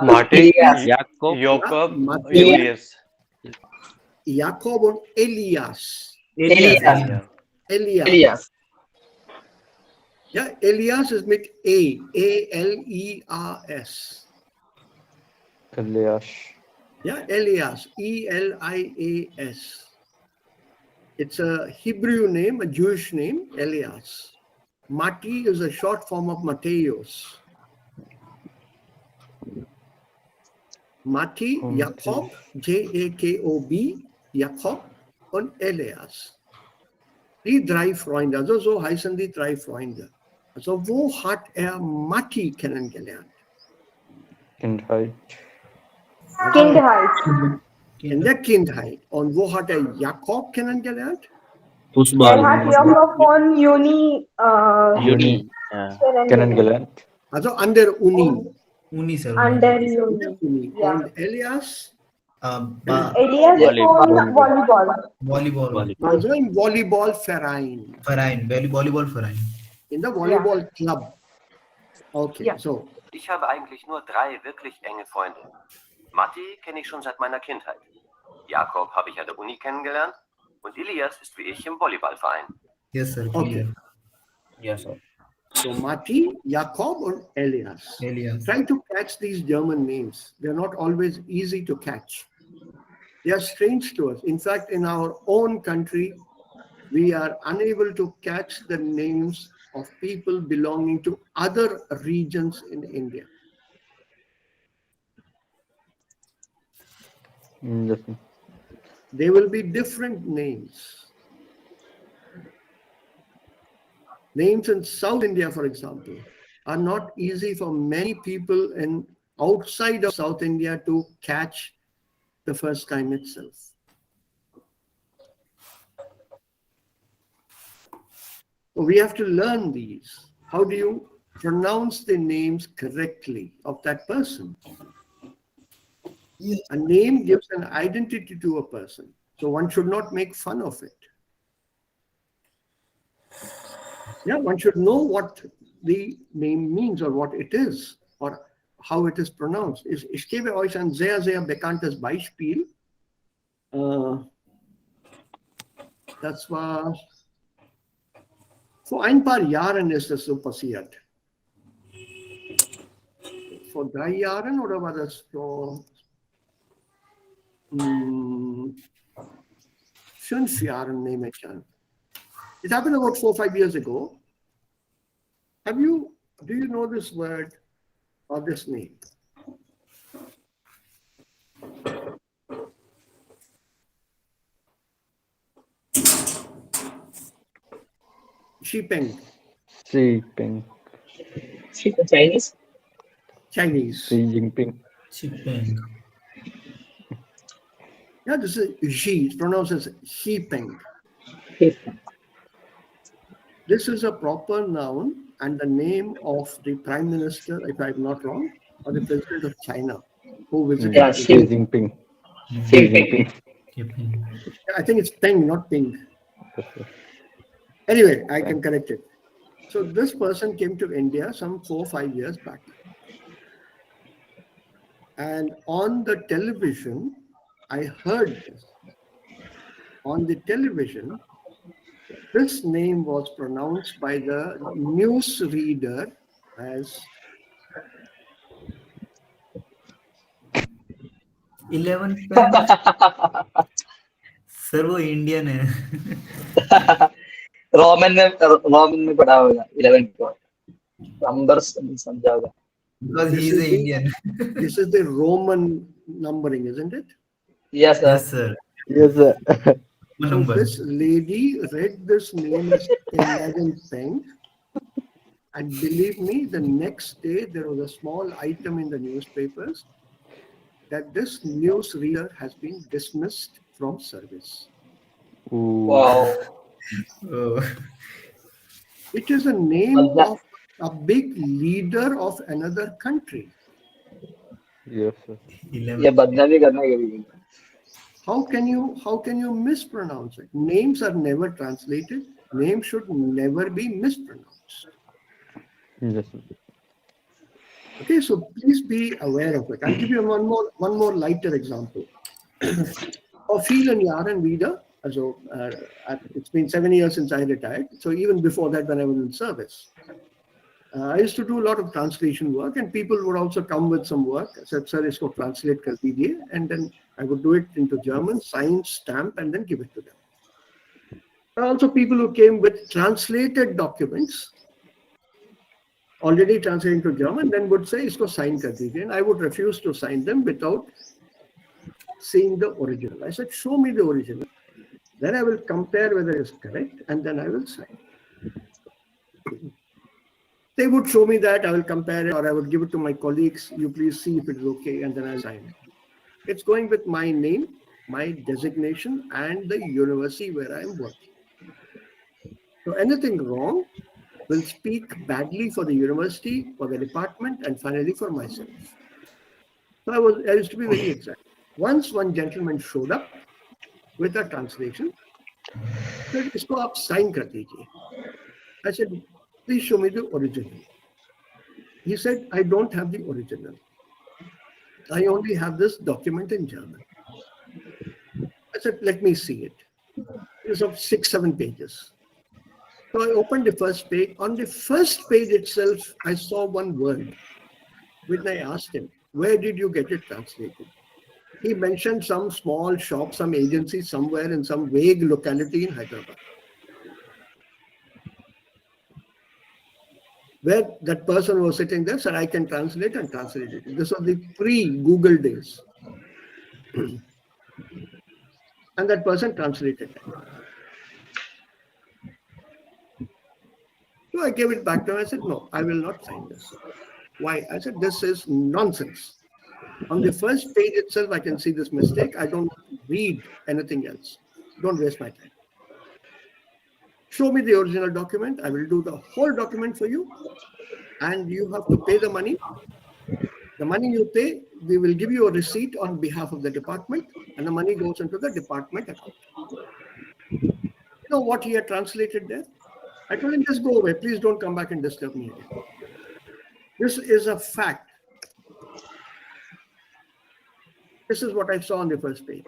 Martin, Jakob, Jakob, Elias. Jakob und Elias. Elias. Elias. Ja, Elias ist mit E. E-L-I-A-S. Elias. Yeah, Elias, E-L-I-A-S. It's a Hebrew name, a Jewish name, Elias. Mati is a short form of Matthäus. Mati, Jakob, J-A-K-O-B, Jakob und Elias. Die 3 Freunde, also so heißen die 3 Freunde. Also wo hat er Mati kennengelernt? Kindheit. Kindheit. In der Kindheit. Und wo hat er Jakob kennengelernt? Er Fußball. hat Jakob von Uni Uni. Kennengelernt. Also an der Uni. Uni, sir. an der Uni. Uni. Ja. Und Elias? Elias von Volleyball. Also im Volleyballverein. Volleyballverein. In der Volleyball Club. Okay, Ja. so. Ich habe eigentlich nur 3 wirklich enge Freunde. Matti kenne ich schon seit meiner Kindheit. Jakob habe ich an der Uni kennengelernt und Elias ist wie ich im Volleyballverein. Yes, sir. Okay. Yes, sir. So Mati, Jakob und Elias. Try to catch these German names. They're not always easy to catch. They are strange to us. In fact, in our own country, we are unable to catch the names of people belonging to other regions in India. Yes. They will be different names. Names in South India, for example, are not easy for many people outside of South India to catch the first time itself. So we have to learn these. How do you pronounce the names correctly of that person? A name gives an identity to a person, so one should not make fun of it. Yeah, one should know what the name means or what it is or how it is pronounced. Ich gebe euch ein sehr, sehr bekanntes Beispiel. Das war vor ein paar Jahren ist das so passiert. Vor 3 Jahren oder war das vor 5 Jahren, nehme ich an. It happened about 4 or 5 years ago. Do you know this word or this name? Xipeng, Xipeng. Chinese? Chinese. Xi Jinping. Chipeng. Yeah, this is Xi. It's pronounced as Xipeng. This is a proper noun and the name of the Prime Minister, if I'm not wrong, or the President of China, who visited. Yeah, Xi Jinping. Xi Jinping. Chipeng. I think it's Peng, not Ping. Yes, sir. Anyway, I can correct it. So this person came to India some 4 or 5 years back. And on the television, I heard this. On the television, this name was pronounced by the news reader as 11 pen. Serve Indian है. Roman में पढ़ा होगा 11 को numbers समझा होगा. Because This he is is an the- Indian. this is the Roman numbering, isn't it? Yes, sir. Yes, sir. Yes, sir. One So number. this lady read this name as 11 Peng, and believe me, the next day there was a small item in the newspapers that this news reader has been dismissed from service. Ooh. Wow. Oh. It is a name Allah. of a big leader of another country. Yes, sir. 11. ये बदनामी करना कभी. How can you mispronounce it? Names are never translated. Names should never be mispronounced. Yes, sir. Okay, so please be aware of it. I'll give you one more lighter example. Of vielen Jahren wieder, also it's been 7 years since I retired. So even before that, when I was in service, I used to do a lot of translation work, and people would also come with some work. I said, sir, isko translate kar dijiye, and then I would do it into German, sign, stamp, and then give it to them. There are also people who came with translated documents, already translated into German, then would say, isko sign kar dijiye, and I would refuse to sign them without seeing the original. I said, show me the original. Then I will compare whether it's correct, and then I will sign. They would show me that, I will compare it, or I would give it to my colleagues. You please see if it's okay, and then I'll sign it. It's going with my name, my designation, and the university where I am working. So anything wrong will speak badly for the university, for the department, and finally for myself. So I used to be very exact. Once one gentleman showed up with a translation, said, "Isko aap sign kar dijiye." I said, "Please show me the original." He said, "I don't have the original. I only have this document in German." I said, "Let me see it." It was of 6-7 pages. So I opened the first page. On the first page itself, I saw one word. When I asked him, "Where did you get it translated?" He mentioned some small shop, some agency somewhere in some vague locality in Hyderabad, where that person was sitting there said, "I can translate," and translated it. This was the pre-Google days. And that person translated it. So I gave it back to him. I said, "No, I will not sign this." Why? I said, "This is nonsense. On the first page itself, I can see this mistake. I don't read anything else. Don't waste my time. Show me the original document. I will do the whole document for you. And you have to pay the money. The money you pay, we will give you a receipt on behalf of the department, and the money goes into the department account." You know what he had translated there? I told him, "Just go away. Please don't come back and disturb me again." This is a fact. This is what I saw on the first page.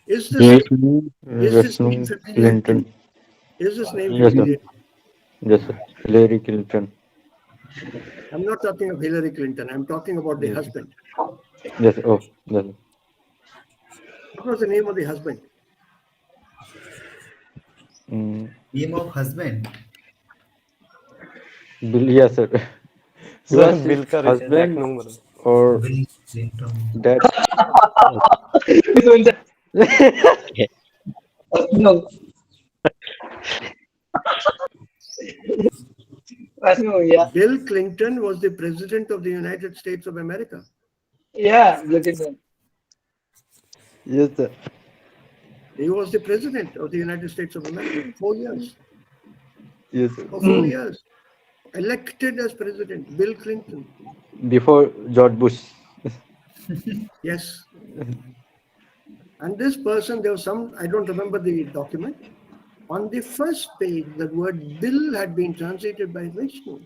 Is this Yes, name familiar? Clinton. Is this name Yes, sir. familiar? Yes, sir. Hillary Clinton. I'm not talking of Hillary Clinton. I'm talking about the Yes. husband. Yes, sir. Oh, yes, sir. What was the name of the husband? Name of husband. Bill, yes, sir. Sir Bill का exact Husband, number or Bill Clinton. that. No. Yeah. Bill Clinton was the president of the United States of America. Yeah, look at that. Yes, sir. He was the president of the United States of America 4 years. Yes, sir. For 4 years. Elected as president, Bill Clinton. Before George Bush. Yes. And this person, there was some, I don't remember the document. On the first page, the word Bill had been translated by Vishnu.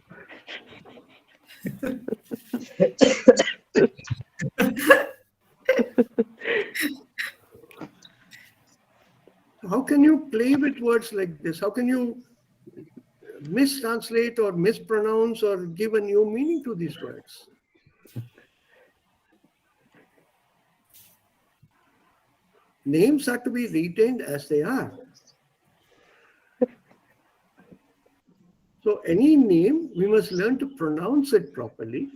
How can you play with words like this? How can you mistranslate or mispronounce or give a new meaning to these words? Names are to be retained as they are. So any name, we must learn to pronounce it properly.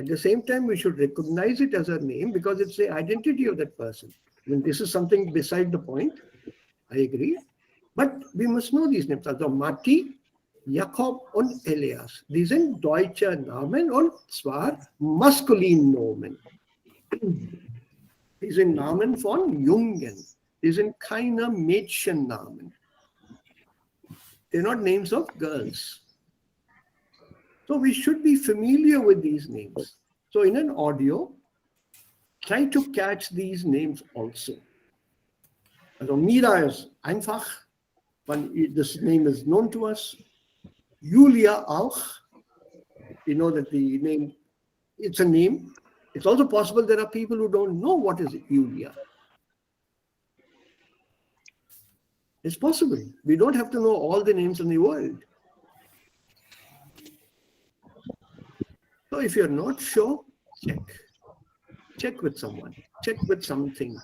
At the same time, we should recognize it as a name because it's the identity of that person. I mean, this is something beside the point. I agree. But we must know these names. Also Matti, Jakob und Elias. Die sind deutsche Namen und zwar Maskulinnomen. Die sind Namen von Jungen. Die sind keine Mädchennamen. They're not names of girls. So we should be familiar with these names. So in an audio, try to catch these names also. Also Mira is einfach, when this name is known to us. Julia auch. We know that the name, it's a name. It's also possible there are people who don't know what is Julia. It's possible. We don't have to know all the names in the world. So if you're not sure, check. Check with someone. Check with something.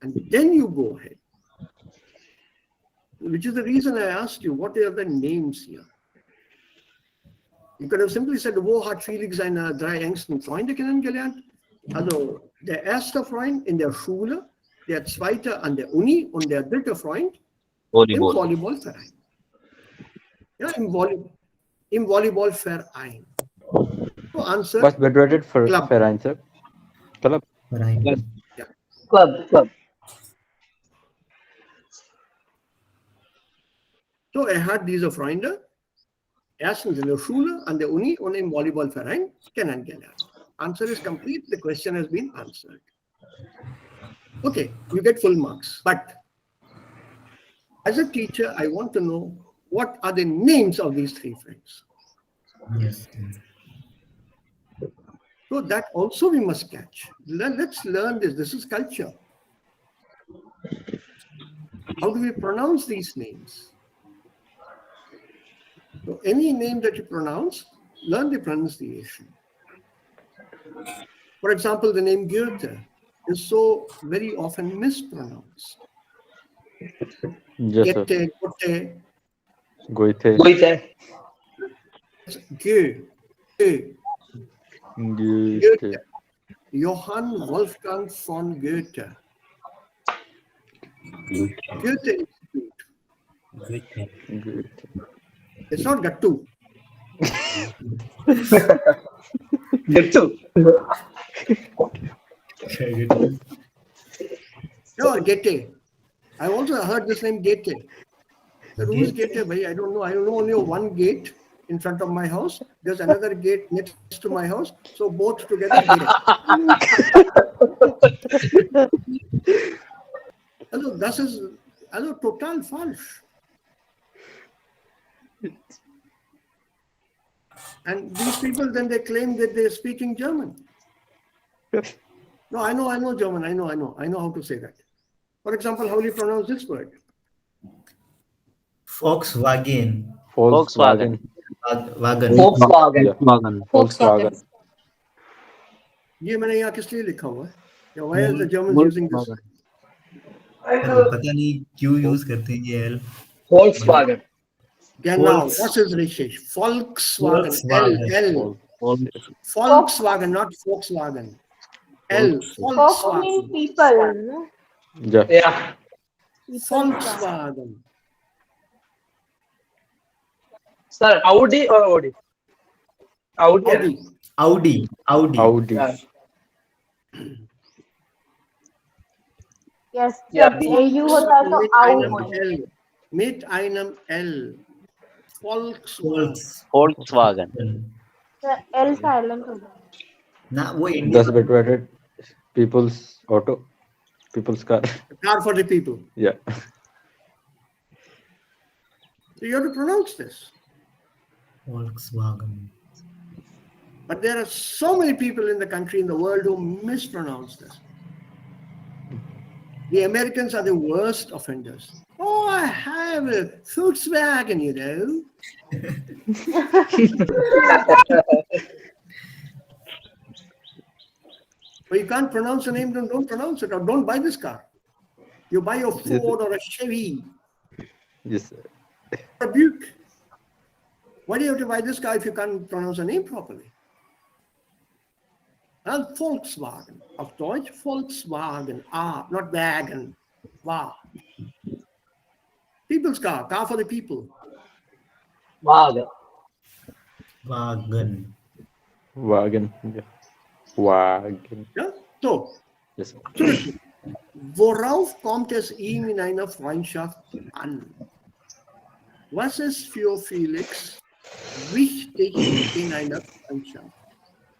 And then you go ahead. Which is the reason I asked you, what are the names here? You could have simply said, wo hat Felix seine 3 engsten Freunde kennengelernt? Also, der erste Freund in der Schule, der zweite an der Uni und der dritte Freund im Volleyballverein. Ja, im Volleyballverein. So answer. Was bedeutet für Club. Verein, sir? Club. Verein. Ja. Club. So, hat diese Freunde erstens in der Schule, an der Uni und im Volleyballverein kennengelernt. Answer is complete. The question has been answered. Okay, you get full marks. But as a teacher, I want to know what are the names of these 3 friends. Yes. So that also we must catch. Let's learn this. This is culture. How do we pronounce these names? So any name that you pronounce, learn the pronunciation. For example, the name Goethe is so very often mispronounced. Yes, sir. Goethe. Goethe. Goethe. Johann Wolfgang von Goethe. Goethe Institute. It's not Gattu. Gattu. No, Goethe. I also heard this name Goethe. Who is Goethe? I don't know. I know only one gate in front of my house. There's another gate next to my house. So both together. Also, das ist total falsch. And these people then they claim that they're speaking German. No, I know German. I know how to say that. For example, how do you pronounce this word? Volkswagen. Volkswagen. Volkswagen. ये मैंने यहाँ किस लिए लिखा हुआ है? Why are the Germans using this? पता नहीं क्यों यूज करते हैं ये L. Volkswagen. Genau, das ist richtig. Volkswagen. L. Volkswagen, not Volkswagen. L. Folk means Volkswagen. people, no? Yeah. Yeah. Volkswagen. Sir, Audi or Audi? Audi. Audi. Yeah. Yes, Yeah, जब AU होता है तो आउ Mit einem L. Volkswagen. Volkswagen. L silent होता है. ना वो That's India better. People's auto. People's car. Car for the people. Yeah. So you have to pronounce this. Volkswagen. But there are so many people in the country, in the world, who mispronounce this. The Americans are the worst offenders. Oh, I have a Volkswagen, you know. But you can't pronounce a name, then don't pronounce it, or don't buy this car. You buy a Ford or a Chevy, Yes. or a Buick. Why do you have to buy this car if you can't pronounce a name properly? And Volkswagen. Auf Deutsch Volkswagen. Ah, not wagon. Wow. People's car for the people. Wagen. Wagen. Wagen. Yeah. Wagen. Ja? So, Yes. worauf kommt es ihm in einer Freundschaft an? Was ist für Felix wichtig in einer Freundschaft?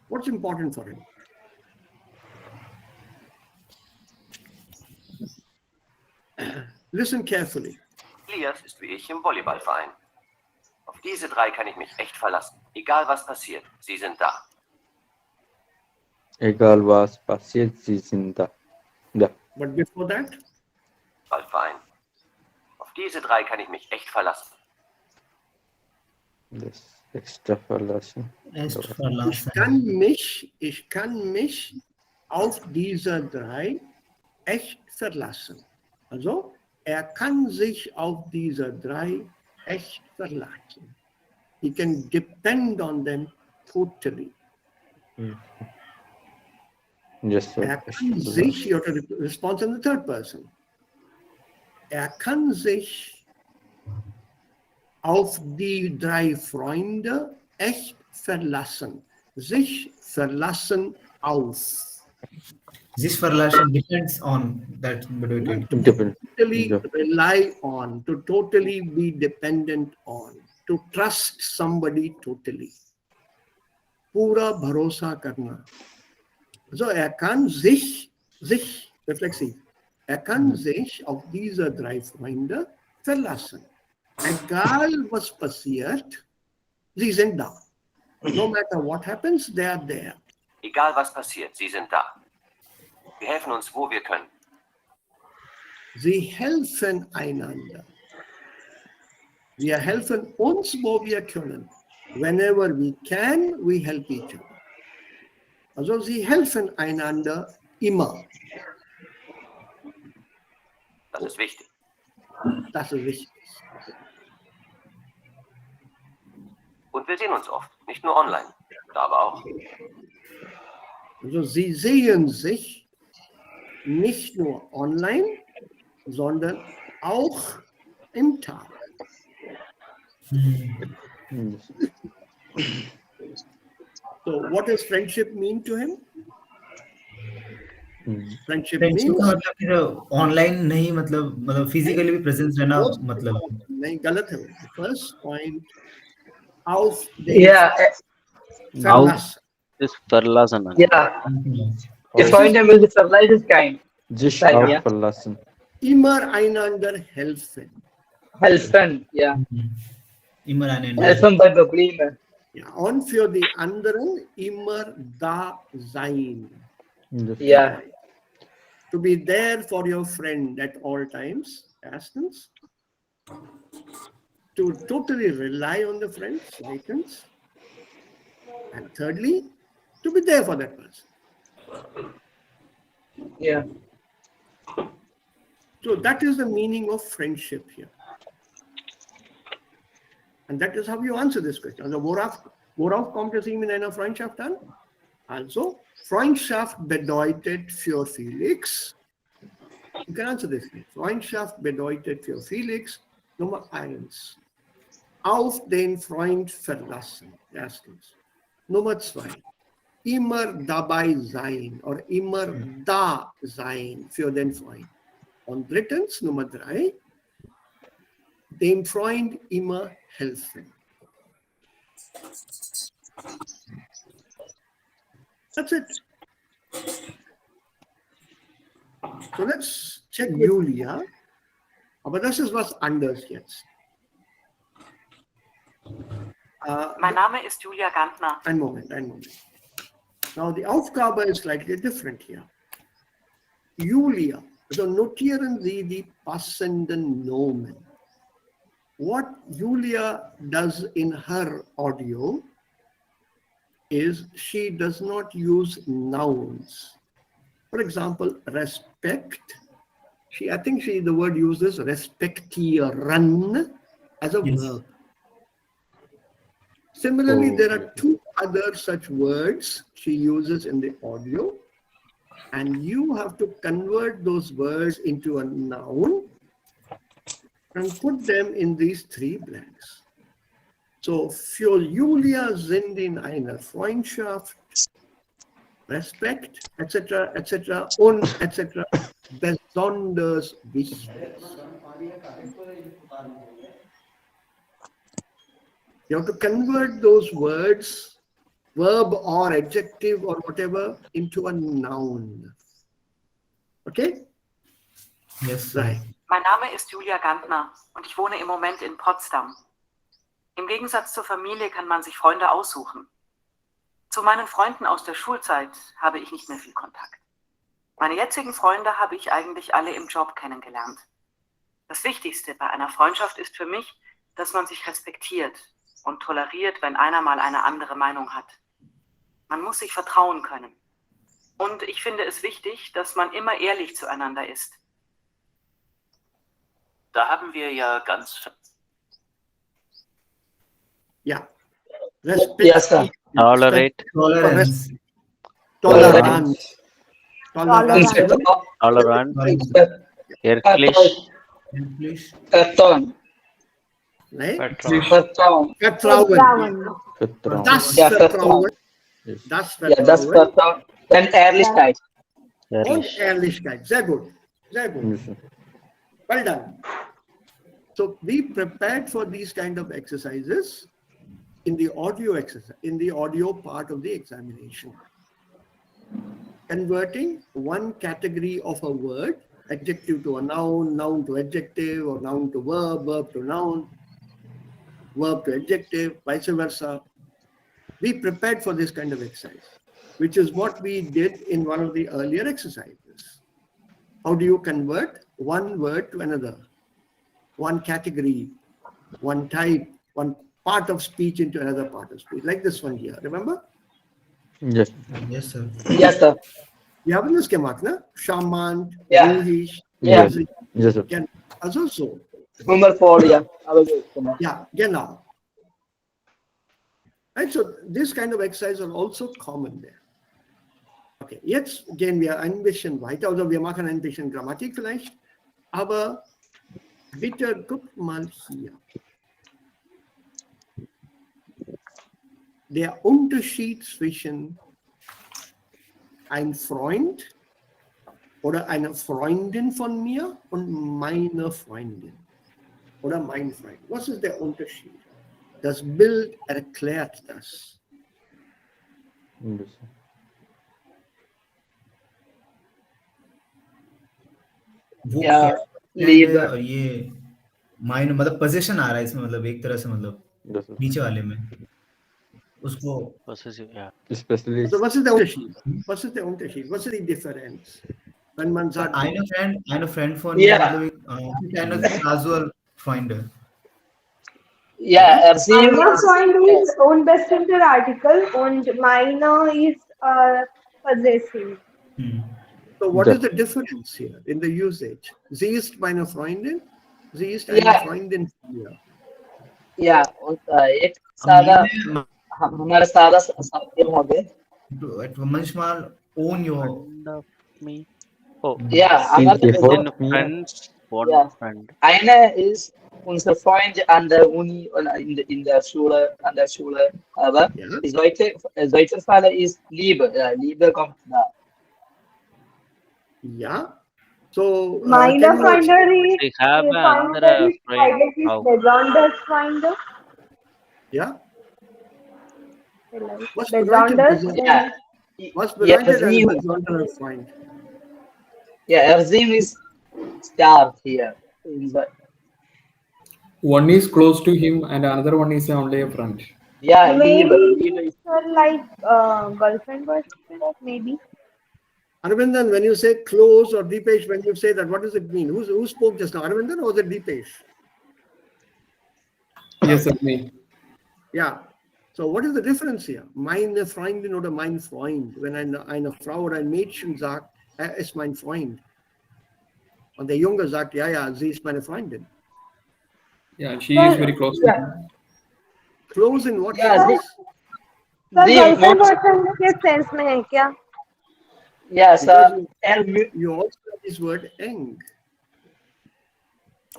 What's important for him? Listen carefully. Elias ist wie ich im Volleyballverein. Auf diese drei kann ich mich echt verlassen. Egal was passiert, sie sind da. Egal was passiert, sie sind da. Ja. But before that, Ballverein. Auf diese drei kann ich mich echt verlassen. Das extra verlassen. ich kann mich auf diese drei echt verlassen. Also, er kann sich auf diese drei echt verlassen. He can depend on them totally. Yes, sir. Er kann sich, you have to respond in the third person. Er kann sich auf die drei Freunde echt verlassen. Sich verlassen auf. This verlassen depends on that. Depend. Totally rely on, to totally be dependent on, to trust somebody totally. पूरा भरोसा करना. So, er kann sich reflexiv, er kann sich auf diese drei Freunde verlassen. Egal was passiert, sie sind da. No matter what happens, they are there. Egal was passiert, sie sind da. Wir helfen uns, wo wir können. Sie helfen einander. Wir helfen uns, wo wir können. Whenever we can, we help each other. Also sie helfen einander immer. Das ist wichtig. Das ist wichtig. Und wir sehen uns oft, nicht nur online, da aber auch. Also sie sehen sich nicht nur online, sondern auch im Tag. So what does friendship mean to him? Friendship means का मतलब फिर online नहीं मतलब physically भी presence रहना मतलब नहीं, गलत है. First point, auf Yeah. verlassen. This verlassen. Yeah. The point is verlassen is kind. Sich Right, yeah. verlassen. Immer einander helfen. Helfen. Yeah. immer einen Helfen bei Problemen. Ja, und für die anderen immer da sein. Yeah. To be there for your friend at all times, erstens. To totally rely on the friend, second. And thirdly, to be there for that person. Yeah. So that is the meaning of friendship here. And that is how you answer this question. Also, worauf kommt es ihm in einer Freundschaft an? Also, Freundschaft bedeutet für Felix, you can answer this. Freundschaft bedeutet für Felix, Nummer 1, auf den Freund verlassen, erstens. Nummer 2, immer dabei sein oder immer da sein für den Freund. Und drittens, Nummer 3, dem Freund immer helfen. That's it. So let's check Julia. Aber das ist was anderes jetzt. Mein Name ist Julia Gantner. Ein Moment. Now the Aufgabe is slightly different here. Julia, so notieren Sie die passenden Nomen. What Julia does in her audio is she does not use nouns. For example, respect. I think the word uses respektieren as a verb. Similarly, there are 2 other such words she uses in the audio, and you have to convert those words into a noun and put them in these 3 blanks. So, für Julia sind in einer Freundschaft, Respekt, etc., etc., und etc. besonders wichtig. You have to convert those words, verb or adjective or whatever, into a noun. Okay? Yes, Right. Mein Name ist Julia Gantner und ich wohne im Moment in Potsdam. Im Gegensatz zur Familie kann man sich Freunde aussuchen. Zu meinen Freunden aus der Schulzeit habe ich nicht mehr viel Kontakt. Meine jetzigen Freunde habe ich eigentlich alle im Job kennengelernt. Das Wichtigste bei einer Freundschaft ist für mich, dass man sich respektiert und toleriert, wenn einer mal eine andere Meinung hat. Man muss sich vertrauen können. Und ich finde es wichtig, dass man immer ehrlich zueinander ist. Da haben wir ja ganz... Ja. Respekt. Yes, sir. Tolerate. Tolerance. Toleranz. Tolerance. Tolerant. Ehrlich. English. Vertrauen. Right? Vertrauen. Vertrauen. Das Ja, Vertrauen. Das Ja, das Vertrauen. Vertrauen. Und Ehrlichkeit. Und Ehrlichkeit. Sehr gut. Sehr gut. Well done. So be prepared for these kind of exercises in the audio exercise, in the audio part of the examination. Converting one category of a word, adjective to a noun, noun to adjective, or noun to verb, verb to noun, verb to adjective, vice versa. Be prepared for this kind of exercise, which is what we did in one of the earlier exercises. How do you convert one word to another? One category, one type, one part of speech into another part of speech, like this one here, remember? Yes. Yes, sir. Yes, sir. Wir haben das gemacht, ne? Charmant, Ja. ruhig, Ja. lustig. Yes, sir. Also so. Nummer 4, ja. Aber gut, genau. Ja, genau. Right, so this kind of exercise are also common there. Okay, jetzt gehen wir ein bisschen weiter, also wir machen ein bisschen Grammatik vielleicht, aber bitte guckt mal hier. Der Unterschied zwischen ein Freund oder eine Freundin von mir und meiner Freundin oder mein Freund. Was ist der Unterschied? Das Bild erklärt das. Yes, sir. वो या, leader. और ये mind मतलब position आ रहा है इसमें, मतलब एक तरह से, मतलब Yes, sir. नीचे वाले में उसको Possessive, yeah. Especially Also, was ist der Unterschied? Was ist der Unterschied? Was ist die Differenz? Wenn man sagt, eine Friend von Ja. मतलब eine casual Freund. Ja, er sie. Einer Freund ist unbestimmter Artikel und meiner ist possessive. so what is the difference here in the usage? Sie ist meine Freundin, sie ist eine Ja. Freundin von mir. या एक सादा हमारा सादा सत्यम हो गए manchmal own your Friend of me. Oh, या In हमारे the in hope me. friends, one ja friend. einer ist unser Freund an der Uni oder in der Schule an der Schule aber Yeah. die zweite Falle ist Liebe ja, Liebe kommt da Yeah. So Meine can you Freunde ist We have Freunde another ist friend. eigentlich How? besonders Freunde. yeah? Vielleicht Was besonders bedeutet ja was ja bedeutet ein Erzim besonderer Freund? ja Erzim ist stark hier in the, One is close to him and another one is only a friend. ja maybe Liebe ist like girlfriend boyfriend maybe. Arvindan, when you say close or Deepesh, when you say that, what does it mean? Who spoke just now? Arvindan or was it Deepesh? Yes, sir, me. Yeah. So what is the difference here? Meine Freundin oder mein Freund. Wenn eine Frau oder ein Mädchen sagt, er ist mein Freund. Und der Junge sagt, ja, ja, sie ist meine Freundin. Yeah, she is very close to ja him. Close in what ja sense? Sir sie girlfriend most boyfriend के sense में है क्या? ja Because sir you also have this word eng.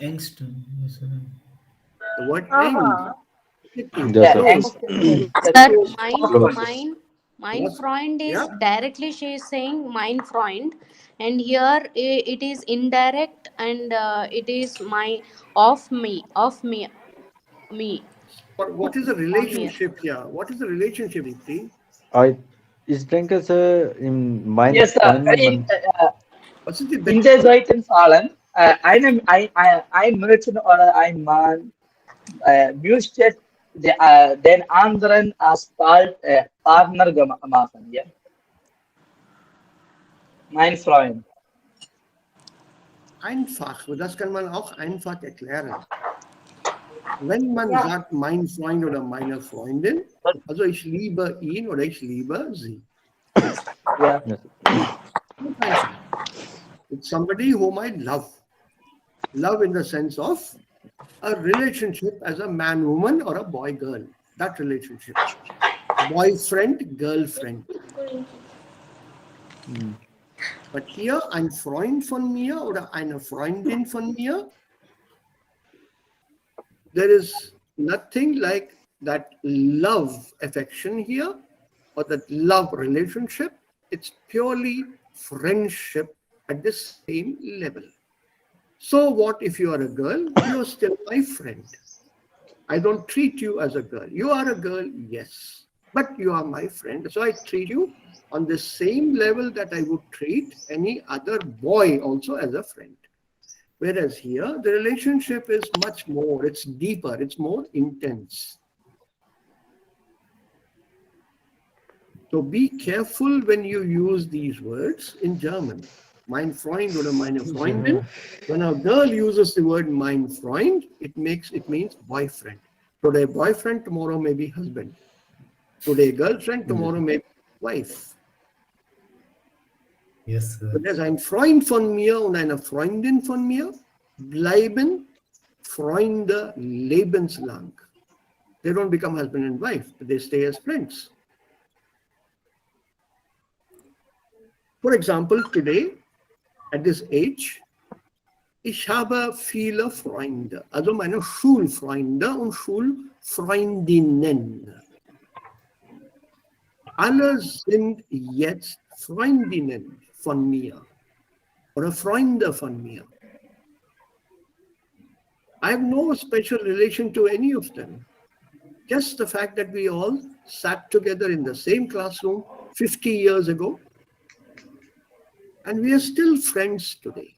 angst. Yes, sir. The word हाँ eng. हाँ. Clicking, Yes, yeah sir. close. angst means Sir, close mine What's- friend is yeah? directly she is saying mine friend, and here it is indirect, and it is my of me What is the on here. relationship here? What is the relationship, Deepti? Ich denke, sir, in mein yes sir Freund, in Was ist die in der zweiten Fallen ein Mädchen oder ein Mann müsste den anderen als Partner machen, ja? Mein Freund. einfach? Das kann man auch einfach erklären. Wenn man Ja. sagt, mein Freund oder meine Freundin, also ich liebe ihn oder ich liebe sie. Ja. It's somebody whom I love. Love in the sense of a relationship as a man-woman or a boy-girl. That relationship. Boyfriend, girlfriend. But hier ein Freund von mir oder eine Freundin von mir, there is nothing like that love affection here or that love relationship. It's purely friendship at the same level. So what if you are a girl? You are still my friend. I don't treat you as a girl. You are a girl, yes, but you are my friend. So I treat you on the same level that I would treat any other boy also as a friend. Whereas here, the relationship is much more, it's deeper, it's more intense. So be careful when you use these words in German. Mein Freund oder meine Freundin. When a girl uses the word mein Freund, it means boyfriend. Today boyfriend, tomorrow maybe husband. Today girlfriend, tomorrow maybe wife. Yes, sir. Wenn es ein Freund von mir und eine Freundin von mir bleiben Freunde lebenslang. They don't become husband and wife, but they stay as friends. For example, today, at this age, ich habe viele Freunde, also meine Schulfreunde und Schulfreundinnen. Alle sind jetzt Freundinnen von mir oder Freunde von mir. I have no special relation to any of them. Just the fact that we all sat together in the same classroom 50 years ago, and we are still friends today.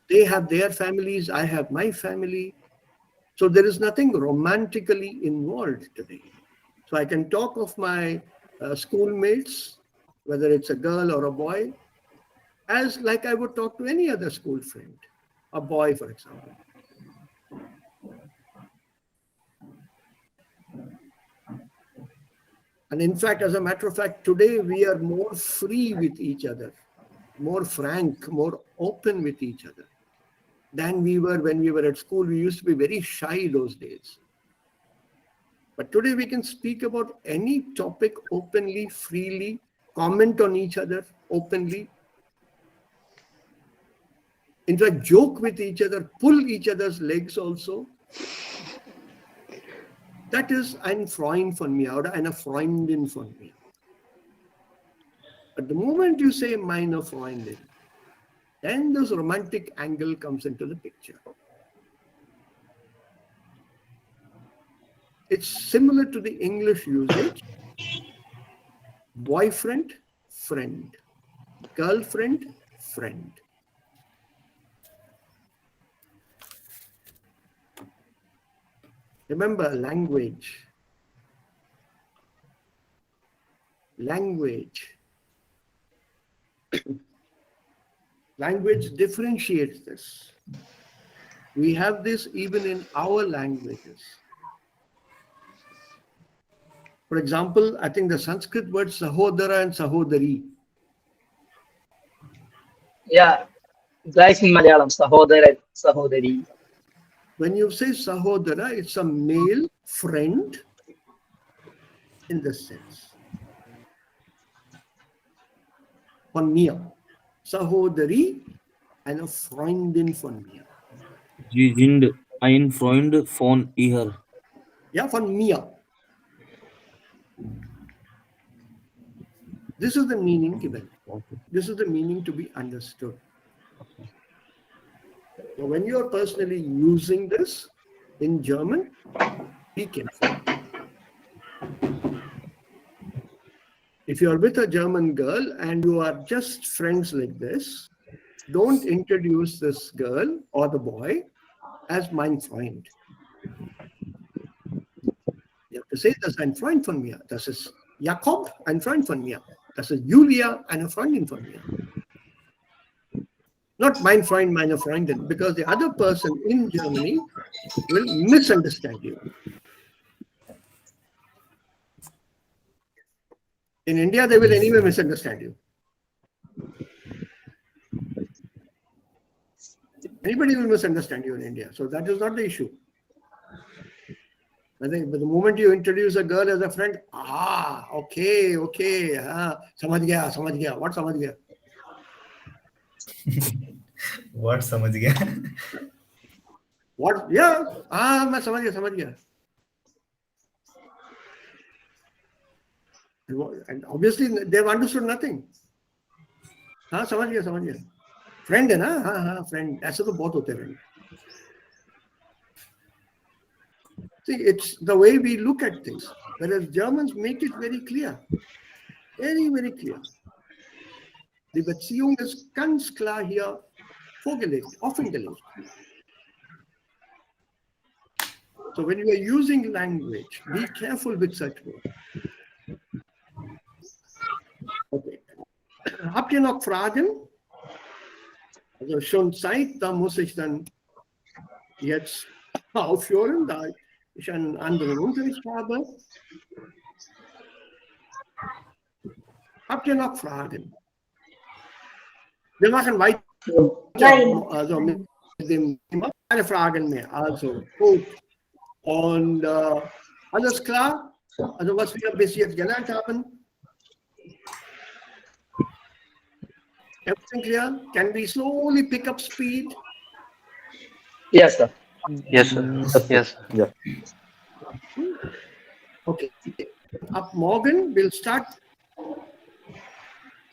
They have their families, I have my family. So there is nothing romantically involved today. So I can talk of my schoolmates, whether it's a girl or a boy, as like I would talk to any other school friend, a boy, for example. And in fact, as a matter of fact, today we are more free with each other, more frank, more open with each other than we were when we were at school. We used to be very shy those days. But today we can speak about any topic openly, freely, comment on each other openly. In fact, joke with each other, pull each other's legs also. Das ist ein Freund von mir oder eine Freundin von mir. But the moment you say meine Freundin, then this romantic angle comes into the picture. It's similar to the English usage. Boyfriend, friend. Girlfriend, friend. Remember, language. Language. Language differentiates this. We have this even in our languages. For example, I think the Sanskrit word sahodara and sahodari. Yeah, gleich in Malayalam, Sahodara, Sahodari. When you say sahodara, it's a male friend in this sense. Von mir. Sahodari, eine Freundin von mir. Sie sind ein Freund von ihr. Ja, von mir. This is the meaning given. This is the meaning to be understood. So when you are personally using this in German, be careful. If you are with a German girl and you are just friends like this, don't introduce this girl or the boy as mein Freund. You have to say, das ist ein Freund von mir. Das ist Jakob, ein Freund von mir. Das ist Julia, eine Freundin von mir. Not mein Freund, meine Freundin, because the other person in Germany will misunderstand you. In India, they will anyway misunderstand you. Anybody will misunderstand you in India. So that is not the issue. I think but the moment you introduce a girl as a friend, okay, समझ गया, what समझ गया? What समझ गया? What? Yeah, मैं समझ गया. And obviously they've understood nothing. समझ गया. Friend है ना? Friend. ऐसे तो बहुत होते हैं. See, it's the way we look at things. Whereas Germans make it very clear. Very, very clear. Die Beziehung ist ganz klar hier vorgelegt, offengelegt. So when you are using language, be careful with such words. Okay. Habt ihr noch Fragen? Also schon Zeit, da muss ich dann jetzt aufhören, da ich einen anderen Unterricht habe. Habt ihr noch Fragen? Wir machen weiter. Nein. Also mit dem Thema. Keine Fragen mehr. Also gut. Und alles klar? Also was wir bis jetzt gelernt haben? Everything clear? Can we slowly pick up speed? Yes, sir. Yes, sir. Yes. Yeah. Okay. Ab morgen we'll start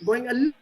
going a little